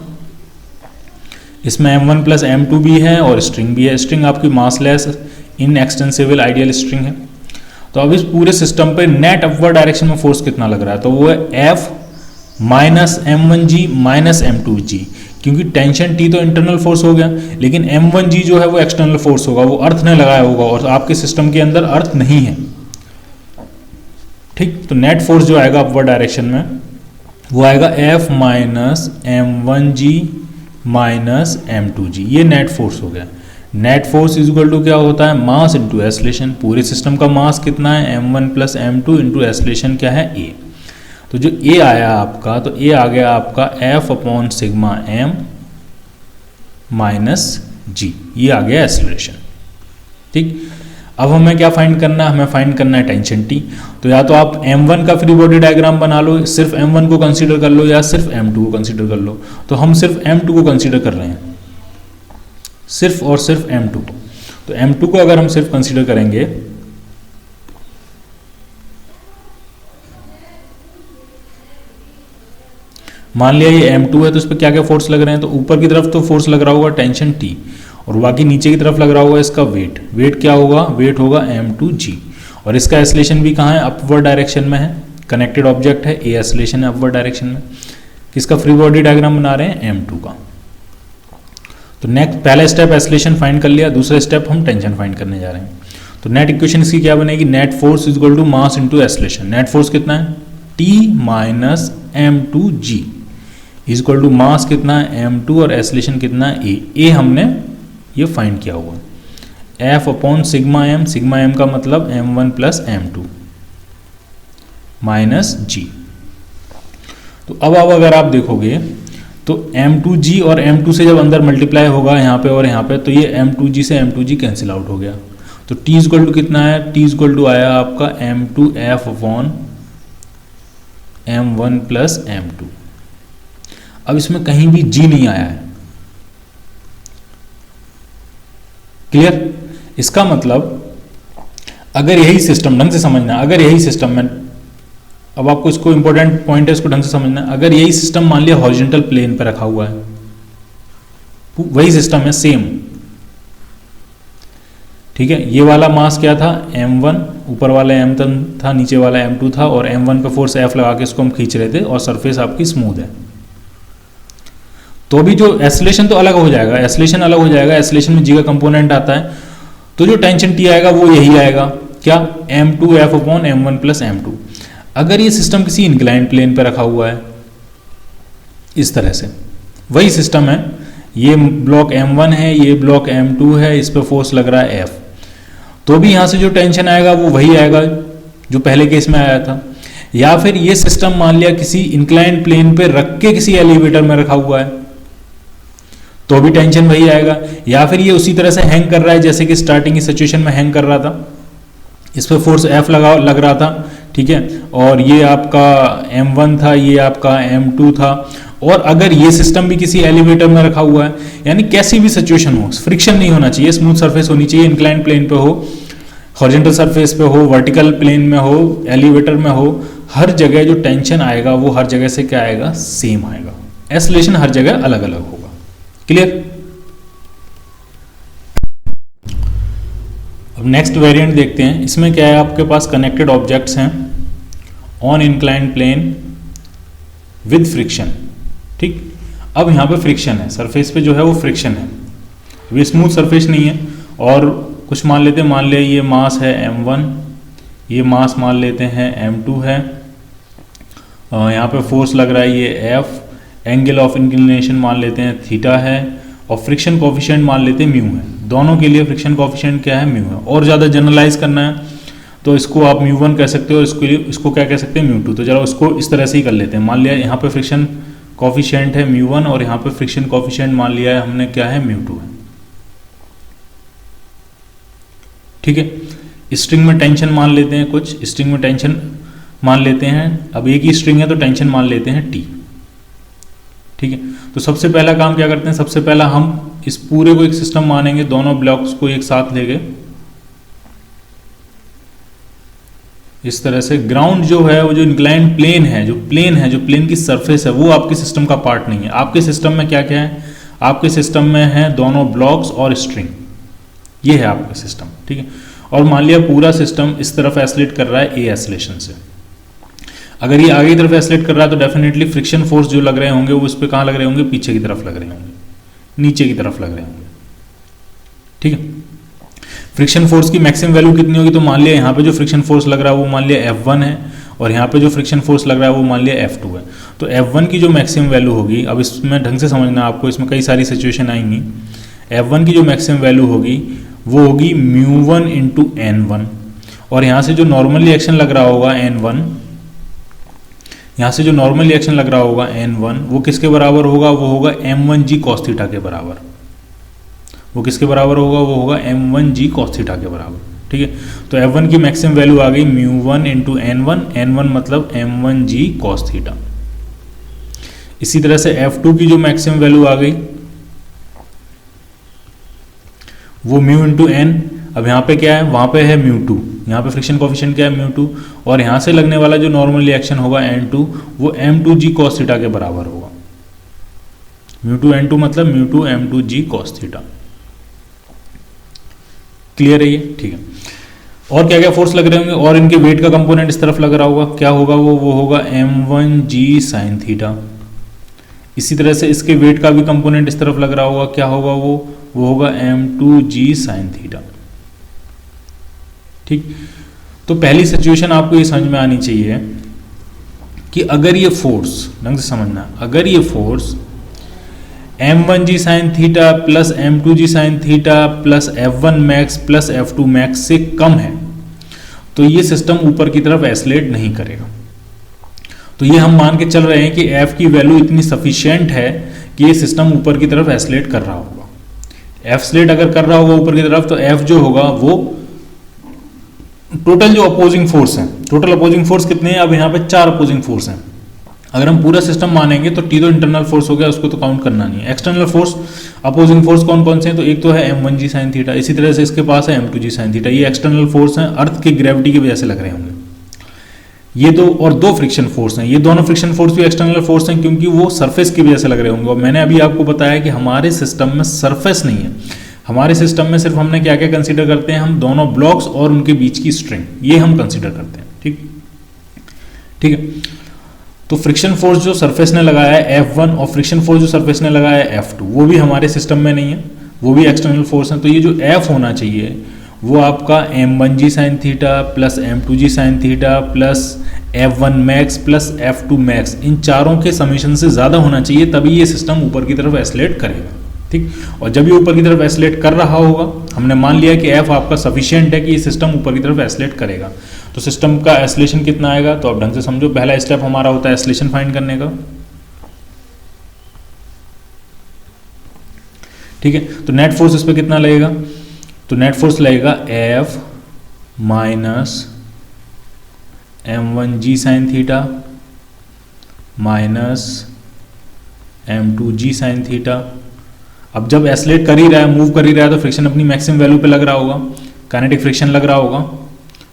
इसमें m1 प्लस m2 भी है और स्ट्रिंग भी है। स्ट्रिंग आपकी मासलेस इनएक्सटेंसिबल आइडियल स्ट्रिंग है। तो अब इस पूरे सिस्टम पे नेट अपवर्ड डायरेक्शन में फोर्स कितना लग रहा है, तो वो है F minus m1g minus m2g, क्योंकि टेंशन T तो इंटरनल फोर्स हो गया, लेकिन m1g जो है वो एक्सटर्नल फोर्स होगा, वो अर्थ ने लगाया होगा और आपके सिस्टम के अंदर अर्थ नहीं है, ठीक। तो नेट फोर्स जो आएगा अपवर्ड डायरेक्शन में वो आएगा F minus m1g minus m2g, ये नेट फोर्स हो गया। Net force is equal to क्या होता है, मास इंटू एस्लेशन। पूरे सिस्टम का मास कितना है, m1 प्लस m2 इंटू एस्लेशन क्या है, A। तो जो A आया आपका, तो A आ गया आपका F upon sigma m minus g, ये आ गया एस्लेशन, ठीक। अब हमें क्या फाइंड करना है, हमें फाइंड करना है टेंशन T। तो या तो आप m1 का फ्री बॉडी डायग्राम बना लो, सिर्फ m1 को कंसीडर कर लो, या सिर्फ m2 को कंसीडर कर लो। तो हम सिर्फ m2 को कंसीडर कर रहे हैं, सिर्फ और सिर्फ m2 को। तो m2 को अगर हम सिर्फ कंसीडर करेंगे, मान लिया ये m2 है, तो इस पर क्या क्या फोर्स लग रहे हैं, तो ऊपर की तरफ तो फोर्स लग रहा होगा टेंशन T, और बाकी नीचे की तरफ लग रहा होगा इसका वेट। वेट क्या होगा, वेट होगा m2g, और इसका एस्लेशन भी कहाँ है, अपवर्ड डायरेक्शन में है, कनेक्टेड ऑब्जेक्ट है, A एस्लेशन है अपवर्ड डायरेक्शन में। किसका फ्री बॉडी डायग्राम बना रहे हैं, m2 का। तो नेक्स्ट पहला स्टेप एस्लेशन फाइंड कर लिया, दूसरा स्टेप हम टेंशन फाइंड करने जा रहे हैं। तो नेट इक्वेशन इसकी क्या बनेगी, net force is equal to mass into acceleration. Net force कितना है, T minus m2g is equal to mass कितना है, m2, और एस्लेशन कितना है, A हमने ये फाइंड किया हुआ है। F अपॉन सिग्मा m का मतलब m1 plus m2 minus g। तो अब अगर आप देखोगे तो m2g और m2 से जब अंदर मल्टीप्लाई होगा यहाँ पे और यहाँ पे, तो ये m2g से m2g कैंसिल आउट हो गया। तो T इज इक्वल टू कितना है, T इज इक्वल टू आया आपका m2f upon m1 plus m2। अब इसमें कहीं भी g नहीं आया है, क्लियर। इसका मतलब अगर यही सिस्टम, ढंग से समझना, अगर यही सिस्टम में, अब आपको इसको इंपॉर्टेंट पॉइंट है, इसको ढंग से समझना, अगर यही सिस्टम मान लिया हॉरिजॉन्टल प्लेन पे रखा हुआ है, वही सिस्टम है सेम, ठीक है। ये वाला मास क्या था, m1, ऊपर वाला m1 था, नीचे वाला m2 था, और m1 पे फोर्स F लगा के इसको हम खींच रहे थे, और सरफेस आपकी स्मूथ है। तो भी जो एस्लेशन तो अलग हो जाएगा, एस्लेशन अलग हो जाएगा, एस्लेशन में जी का कंपोनेंट आता है, तो जो टेंशन T आएगा वो यही आएगा, क्या, m2f upon m1 plus m2। अगर ये सिस्टम किसी इंक्लाइंड प्लेन पे रखा हुआ है इस तरह से, वही सिस्टम है, ये ब्लॉक m1 है, ये ब्लॉक m2 है, इस पे फोर्स लग रहा है F, तो भी यहाँ से जो टेंशन आएगा वो वही आएगा जो पहले केस में आया था। या फिर ये सिस्टम मान लिया किसी इंक्लाइंड प्लेन पे रख के किसी एलिवेटर में रखा हुआ है, तो भी टेंशन वही आएगा। या फिर ये उसी तरह से हैंग कर रहा है जैसे कि स्टार्टिंग की सिचुएशन में हैंग कर रहा था, इस पर फोर्स F लग रहा था, ठीक है, और ये आपका m1 था, ये आपका m2 था। और अगर ये सिस्टम भी किसी एलिवेटर में रखा हुआ है, यानी कैसी भी सिचुएशन हो, फ्रिक्शन नहीं होना चाहिए, स्मूथ सरफेस होनी चाहिए, इंक्लाइंड प्लेन पे हो, हॉरिजॉन्टल सरफेस पे हो, वर्टिकल प्लेन में हो, एलिवेटर में हो, हर जगह जो टेंशन आएगा वो हर जगह से क्या आएगा, सेम आएगा। एस्लेशन हर जगह अलग अलग होगा, क्लियर। अब नेक्स्ट वेरिएंट देखते हैं। इसमें क्या है, आपके पास कनेक्टेड ऑब्जेक्ट्स हैं on inclined plane with friction, ठीक। अब यहाँ पे फ्रिक्शन है, सरफेस पे जो है वो फ्रिक्शन है, ये स्मूथ सरफेस नहीं है। और कुछ मान लेते हैं, मान लिया ये मास है m1, ये मास मान लेते हैं m2 है, यहाँ पे फोर्स लग रहा है ये F, एंगल ऑफ इंक्लिनेशन मान लेते हैं थीटा है, और फ्रिक्शन कोफिशिएंट मान लेते हैं म्यू है। दोनों के लिए फ्रिक्शन कोफिशिएंट क्या है, म्यू है। और ज़्यादा जनरलाइज करना है तो इसको आप μ1 कह सकते हो, इसको क्या कह सकते हैं, μ2। तो चलो इसको इस तरह से ही कर लेते हैं। मान लिया यहाँ पे फ्रिक्शन कोफिशिएंट है μ1 और यहाँ पे फ्रिक्शन कोफिशिएंट मान लिया है हमने क्या है, μ2 है। ठीक है, स्ट्रिंग में टेंशन मान लेते हैं, कुछ स्ट्रिंग में टेंशन मान लेते हैं। अब एक ही स्ट्रिंग है तो टेंशन मान लेते हैं T। ठीक है, तो सबसे पहला काम क्या करते हैं, सबसे पहला हम इस पूरे को एक सिस्टम मानेंगे, दोनों ब्लॉक्स को एक साथ लेके इस तरह से। ग्राउंड जो है वो जो इंक्लाइंड प्लेन है, जो प्लेन की सरफेस है, वो आपके सिस्टम का पार्ट नहीं है। आपके सिस्टम में क्या क्या है, आपके सिस्टम में है दोनों ब्लॉक्स और स्ट्रिंग, ये है आपका सिस्टम। ठीक है, और मान लिया पूरा सिस्टम इस तरफ एस्लेट कर रहा है ए एस्लेशन से। अगर ये आगे की तरफ एस्लेट कर रहा है तो डेफिनेटली फ्रिक्शन फोर्स जो लग रहे होंगे वो इस पर कहाँ लग रहे होंगे, पीछे की तरफ लग रहे होंगे, नीचे की तरफ लग रहे होंगे। ठीक है, फ्रिक्शन फोर्स की मैक्सिमम वैल्यू कितनी होगी, तो मान लिया यहाँ पे जो फ्रिक्शन फोर्स लग रहा है वो मान लिया F1 है, और यहाँ पे जो फ्रिक्शन फोर्स लग रहा है वो मान लिया F2 है। तो F1 की जो मैक्सिमम वैल्यू होगी, अब इसमें ढंग से समझना आपको, इसमें कई सारी सिचुएशन आएंगी। F1 की जो मैक्सिमम वैल्यू होगी वो होगी μ1 इंटू N1, और यहाँ से जो नॉर्मल रिएक्शन लग रहा होगा N1, यहाँ से जो नॉर्मल रिएक्शन लग रहा होगा N1 वो किसके बराबर होगा, वो होगा m1g cos थीटा के बराबर। वो किसके बराबर होगा, वो होगा m1g cos थीटा के बराबर। ठीक है, तो F1 की मैक्सिमम वैल्यू आ गई μ1 इंटू N1 मतलब m1g cos थीटा। इसी तरह से F2 की जो मैक्सिमम वैल्यू आ गई वो म्यू इंटू एन। अब यहाँ पे क्या है, वहाँ पे है μ2, यहाँ पे फ्रिक्शन कोफिशिएंट क्या है μ2, और यहाँ से लगने वाला जो नॉर्मल रिएक्शन होगा N2 वो m2g cos थीटा के बराबर होगा। μ2 N2 मतलब μ2 m2g cos थीटा। क्लियर है ये? ठीक है, और क्या क्या फोर्स लग रहे होंगे, और इनके वेट का कंपोनेंट इस तरफ लग रहा होगा, क्या होगा वो होगा m1g sin थीटा। इसी तरह से इसके वेट का भी कंपोनेंट इस तरफ लग रहा होगा, क्या होगा वो होगा m2g sin थीटा। ठीक, तो पहली सिचुएशन आपको ये समझ में आनी चाहिए कि अगर ये फोर्स, ढंग से समझना, अगर ये force m1g sin theta plus m2g sin theta plus f1 max plus f2 max से कम है तो ये सिस्टम ऊपर की तरफ एस्लेट नहीं करेगा। तो ये हम मान के चल रहे हैं कि f की वैल्यू इतनी सफिशिएंट है कि ये सिस्टम ऊपर की तरफ एस्लेट कर रहा होगा। f स्लेट अगर कर रहा होगा ऊपर की तरफ तो f जो होगा वो टोटल जो अपोजिंग फोर्स है, टोटल अपोजिंग फोर्स कितने हैं, अब यहाँ पे 4 अपोजिंग फोर्स हैं। अगर हम पूरा सिस्टम मानेंगे तो T तो इंटरनल फोर्स हो गया, उसको तो काउंट करना नहीं है। एक्सटर्नल फोर्स अपोजिंग फोर्स कौन कौन से हैं, तो एक तो है m1g sin थीटा, इसी तरह से इसके पास है m2g sin थीटा। ये एक्सटर्नल फोर्स हैं, अर्थ की ग्रेविटी की वजह से लग रहे होंगे ये दो, और 2 फ्रिक्शन फोर्स हैं। ये दोनों फ्रिक्शन फोर्स भी एक्सटर्नल फोर्स हैं क्योंकि वो सरफेस की वजह से लग रहे होंगे। और मैंने अभी आपको बताया कि हमारे सिस्टम में सरफेस नहीं है, हमारे सिस्टम में सिर्फ हमने क्या क्या कंसीडर करते हैं, हम दोनों ब्लॉक्स और उनके बीच की स्ट्रिंग, ये हम कंसीडर करते हैं। ठीक है, तो फ्रिक्शन फोर्स जो सरफेस ने लगाया है F1 और फ्रिक्शन फोर्स जो सरफेस ने लगाया है F2 वो भी हमारे सिस्टम में नहीं है, वो भी एक्सटर्नल फोर्स हैं। तो ये जो F होना चाहिए वो आपका m1g sin theta plus m2g sin theta plus f1 max plus f2 max, इन चारों के समेशन से ज़्यादा होना चाहिए, तभी ये सिस्टम ऊपर की तरफ एस्लेट करेगा। ठीक, और जब ये ऊपर की तरफ एस्लेट कर रहा होगा, हमने मान लिया कि f आपका सफिशिएंट है कि ये सिस्टम ऊपर की तरफ एस्लेट करेगा, तो सिस्टम का एस्लेशन कितना आएगा, तो अब ढंग से समझो। पहला स्टेप हमारा होता है एस्लेशन फाइंड करने का। ठीक है, तो नेट फोर्स इस पर कितना लगेगा, तो नेट फोर्स लगेगा F minus m1g sin theta minus m2g sin theta. अब जब एस्लेट कर ही रहा है, मूव कर ही रहा है, तो फ्रिक्शन अपनी मैक्सिमम वैल्यू पे लग रहा होगा, काइनेटिक फ्रिक्शन लग रहा होगा,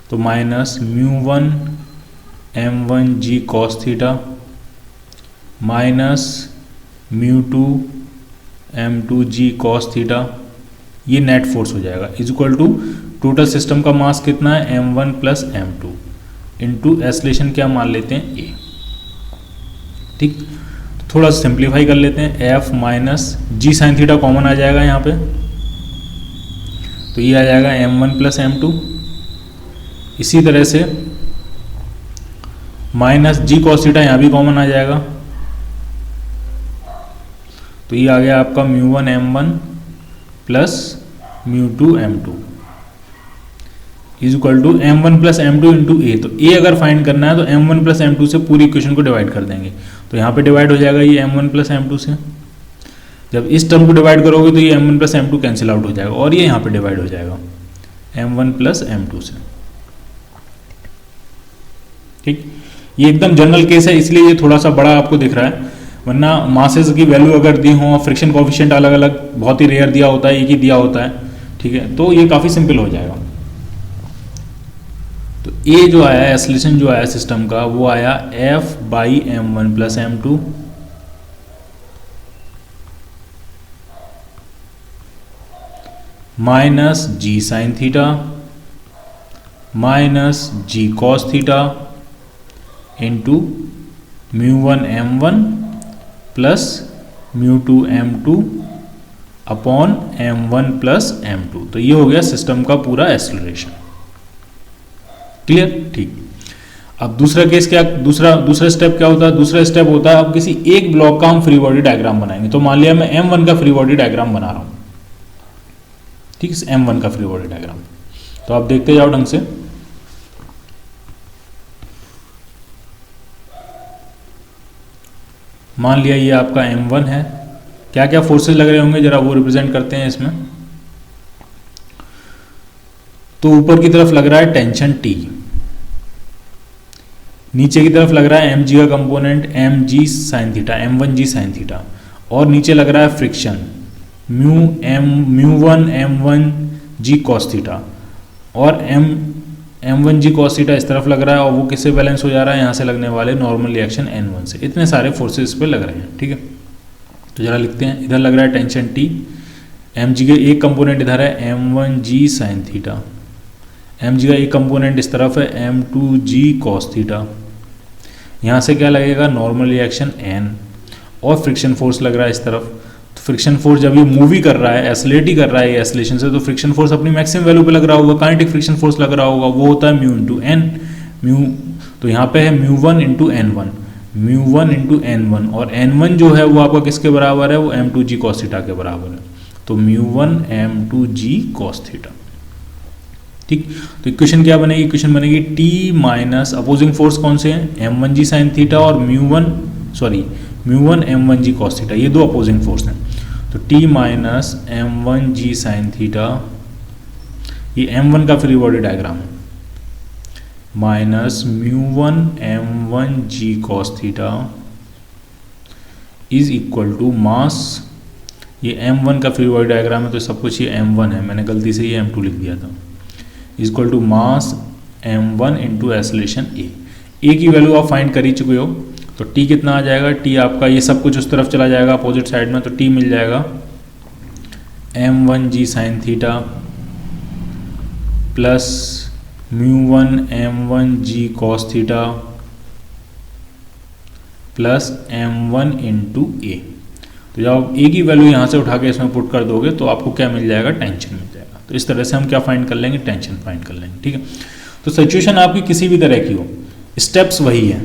तो minus μ1 m1g cos theta minus μ2 m2g cos theta, ये नेट फोर्स हो जाएगा, is equal to total system का मास कितना है m1 प्लस m2 इंटू एस्लेशन क्या मान लेते हैं a। ठीक, तो थोड़ा सिंप्लीफाई कर लेते हैं, F minus g sine theta common आ जाएगा यहाँ पे, तो ये आ जाएगा m1 प्लस m2। इसी तरह से माइनस जी कॉस थीटा यहाँ भी कॉमन आ जाएगा, तो ये आ गया आपका μ1 m1 plus μ2 m2 is equal to m1 plus m2 into a. तो ए अगर फाइंड करना है तो m1 प्लस m2 से पूरी इक्वेशन को डिवाइड कर देंगे, तो यहाँ पे डिवाइड हो जाएगा ये m1 प्लस m2 से। जब इस टर्म को डिवाइड करोगे तो ये m1 plus m2 cancel out हो जाएगा और ये यहाँ पे डिवाइड हो जाएगा m1 प्लस m2 से। ठीक, ये एकदम जनरल केस है इसलिए ये थोड़ा सा बड़ा आपको दिख रहा है, वरना मासेस की वैल्यू अगर दी हो, फ्रिक्शन कोफिशिएंट अलग अलग बहुत ही रेयर दिया होता है, एक ही दिया होता है, ठीक है, तो ये काफ़ी सिंपल हो जाएगा। तो ए जो आया एक्सेलरेशन जो आया सिस्टम का वो आया f by m1 plus m2 minus g sine theta minus g cos theta into μ1 m1 plus μ2 m2 upon m1 plus m2। तो ये हो गया सिस्टम का पूरा एक्सेलरेशन। क्लियर? ठीक। अब दूसरा केस क्या, दूसरा स्टेप क्या होता है? दूसरा स्टेप होता है अब किसी एक ब्लॉक का हम फ्री बॉडी डायग्राम बनाएंगे। तो मान लिया मैं m1 का फ्री बॉडी डायग्राम बना रहा हूं, ठीक है, m1 का फ्री बॉडी डायग्राम। तो आप देखते जाओ ढंग से। मान लिया ये आपका m1 है, क्या क्या फोर्सेस लग रहे होंगे जरा वो रिप्रेजेंट करते हैं इसमें। तो ऊपर की तरफ लग रहा है टेंशन T, नीचे की तरफ लग रहा है mg का component mg sine theta m1g sine theta, और नीचे लग रहा है फ्रिक्शन μ1 m1g कॉस थीटा, और m1g कॉस थीटा इस तरफ लग रहा है, और वो किससे बैलेंस हो जा रहा है, यहाँ से लगने वाले नॉर्मल रिएक्शन n1 से। इतने सारे फोर्सेस पे लग रहे हैं, ठीक है। तो जरा लिखते हैं, इधर लग रहा है टेंशन T, mg का एक कंपोनेंट इधर है m1g साइन थीटा, mg का एक कंपोनेंट इस तरफ है m2g कॉस थीटा, यहाँ से क्या लगेगा नॉर्मल रिएक्शन n, और फ्रिक्शन फोर्स लग रहा है इस तरफ। तो फ्रिक्शन फोर्स जब ये मूव ही कर रहा है, एसलेट ही कर रहा है ये एसलेशन से, तो फ्रिक्शन फोर्स अपनी मैक्सिमम वैल्यू पे लग रहा होगा, काइनेटिक फ्रिक्शन फोर्स लग रहा होगा, वो होता है म्यू इंटू एन। तो यहाँ पे है μ1 इंटू n1, μ1 इंटू n1, और n1 जो है वो आपका किसके बराबर है, वो m2g कॉस थीटा के बराबर है। तो μ1 m2g कॉस थीटा, ठीक। तो इक्वेशन क्या बनेगी, इक्वेशन बनेगी t माइनस अपोजिंग फोर्स कौन से हैं, m1g साइन थीटा और μ1 m1g कॉस थीटा, ये दो अपोजिंग फोर्स हैं। तो t minus m1g sine theta, ये m1 का फ्री बॉडी डायग्राम है, minus μ1 m1g cos theta is equal to mass, ये m1 का फ्री बॉडी डायग्राम है तो सब कुछ ये m1 है, मैंने गलती से ये m2 लिख दिया था, is equal to mass m1 into acceleration a की वैल्यू आप फाइंड कर ही चुके हो। तो t कितना आ जाएगा, t आपका ये सब कुछ उस तरफ चला जाएगा अपोजिट साइड में, तो t मिल जाएगा m1g sine theta plus μ1 m1g cos theta plus m1 into a. तो जब आप a की वैल्यू यहाँ से उठा के इसमें पुट कर दोगे तो आपको क्या मिल जाएगा, टेंशन मिल जाएगा। तो इस तरह से हम क्या फाइंड कर लेंगे, टेंशन फाइंड कर लेंगे, ठीक है। तो सिचुएशन आपकी किसी भी तरह की हो, स्टेप्स वही है,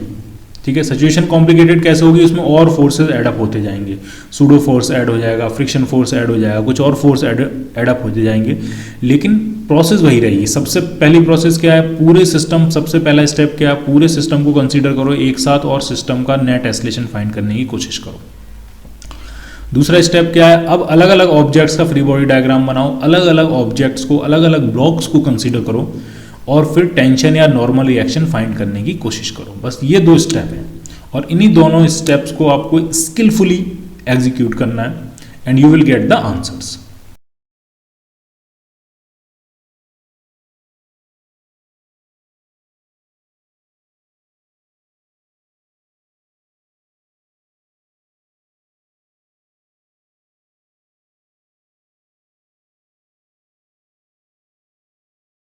ठीक है। सिचुएशन कॉम्प्लिकेटेड कैसे होगी, उसमें और फोर्सेस एडअप होते जाएंगे, सूडो फोर्स ऐड हो जाएगा, फ्रिक्शन फोर्स ऐड हो जाएगा, कुछ और फोर्स एडअप होते जाएंगे, लेकिन प्रोसेस वही रहेगी। सबसे पहली प्रोसेस क्या है, पूरे सिस्टम, सबसे पहला स्टेप क्या है, पूरे सिस्टम को कंसीडर करो एक साथ और सिस्टम का नेट एक्सेलरेशन फाइंड करने की कोशिश करो। दूसरा स्टेप क्या है, अब अलग अलग ऑब्जेक्ट्स का फ्री बॉडी डायग्राम बनाओ, अलग अलग ऑब्जेक्ट्स को, अलग अलग ब्लॉक्स को कंसीडर करो, और फिर टेंशन या नॉर्मल रिएक्शन फाइंड करने की कोशिश करो। बस ये दो स्टेप हैं, और इन्हीं दोनों स्टेप्स को आपको स्किलफुली एग्जीक्यूट करना है, and you will get the answers.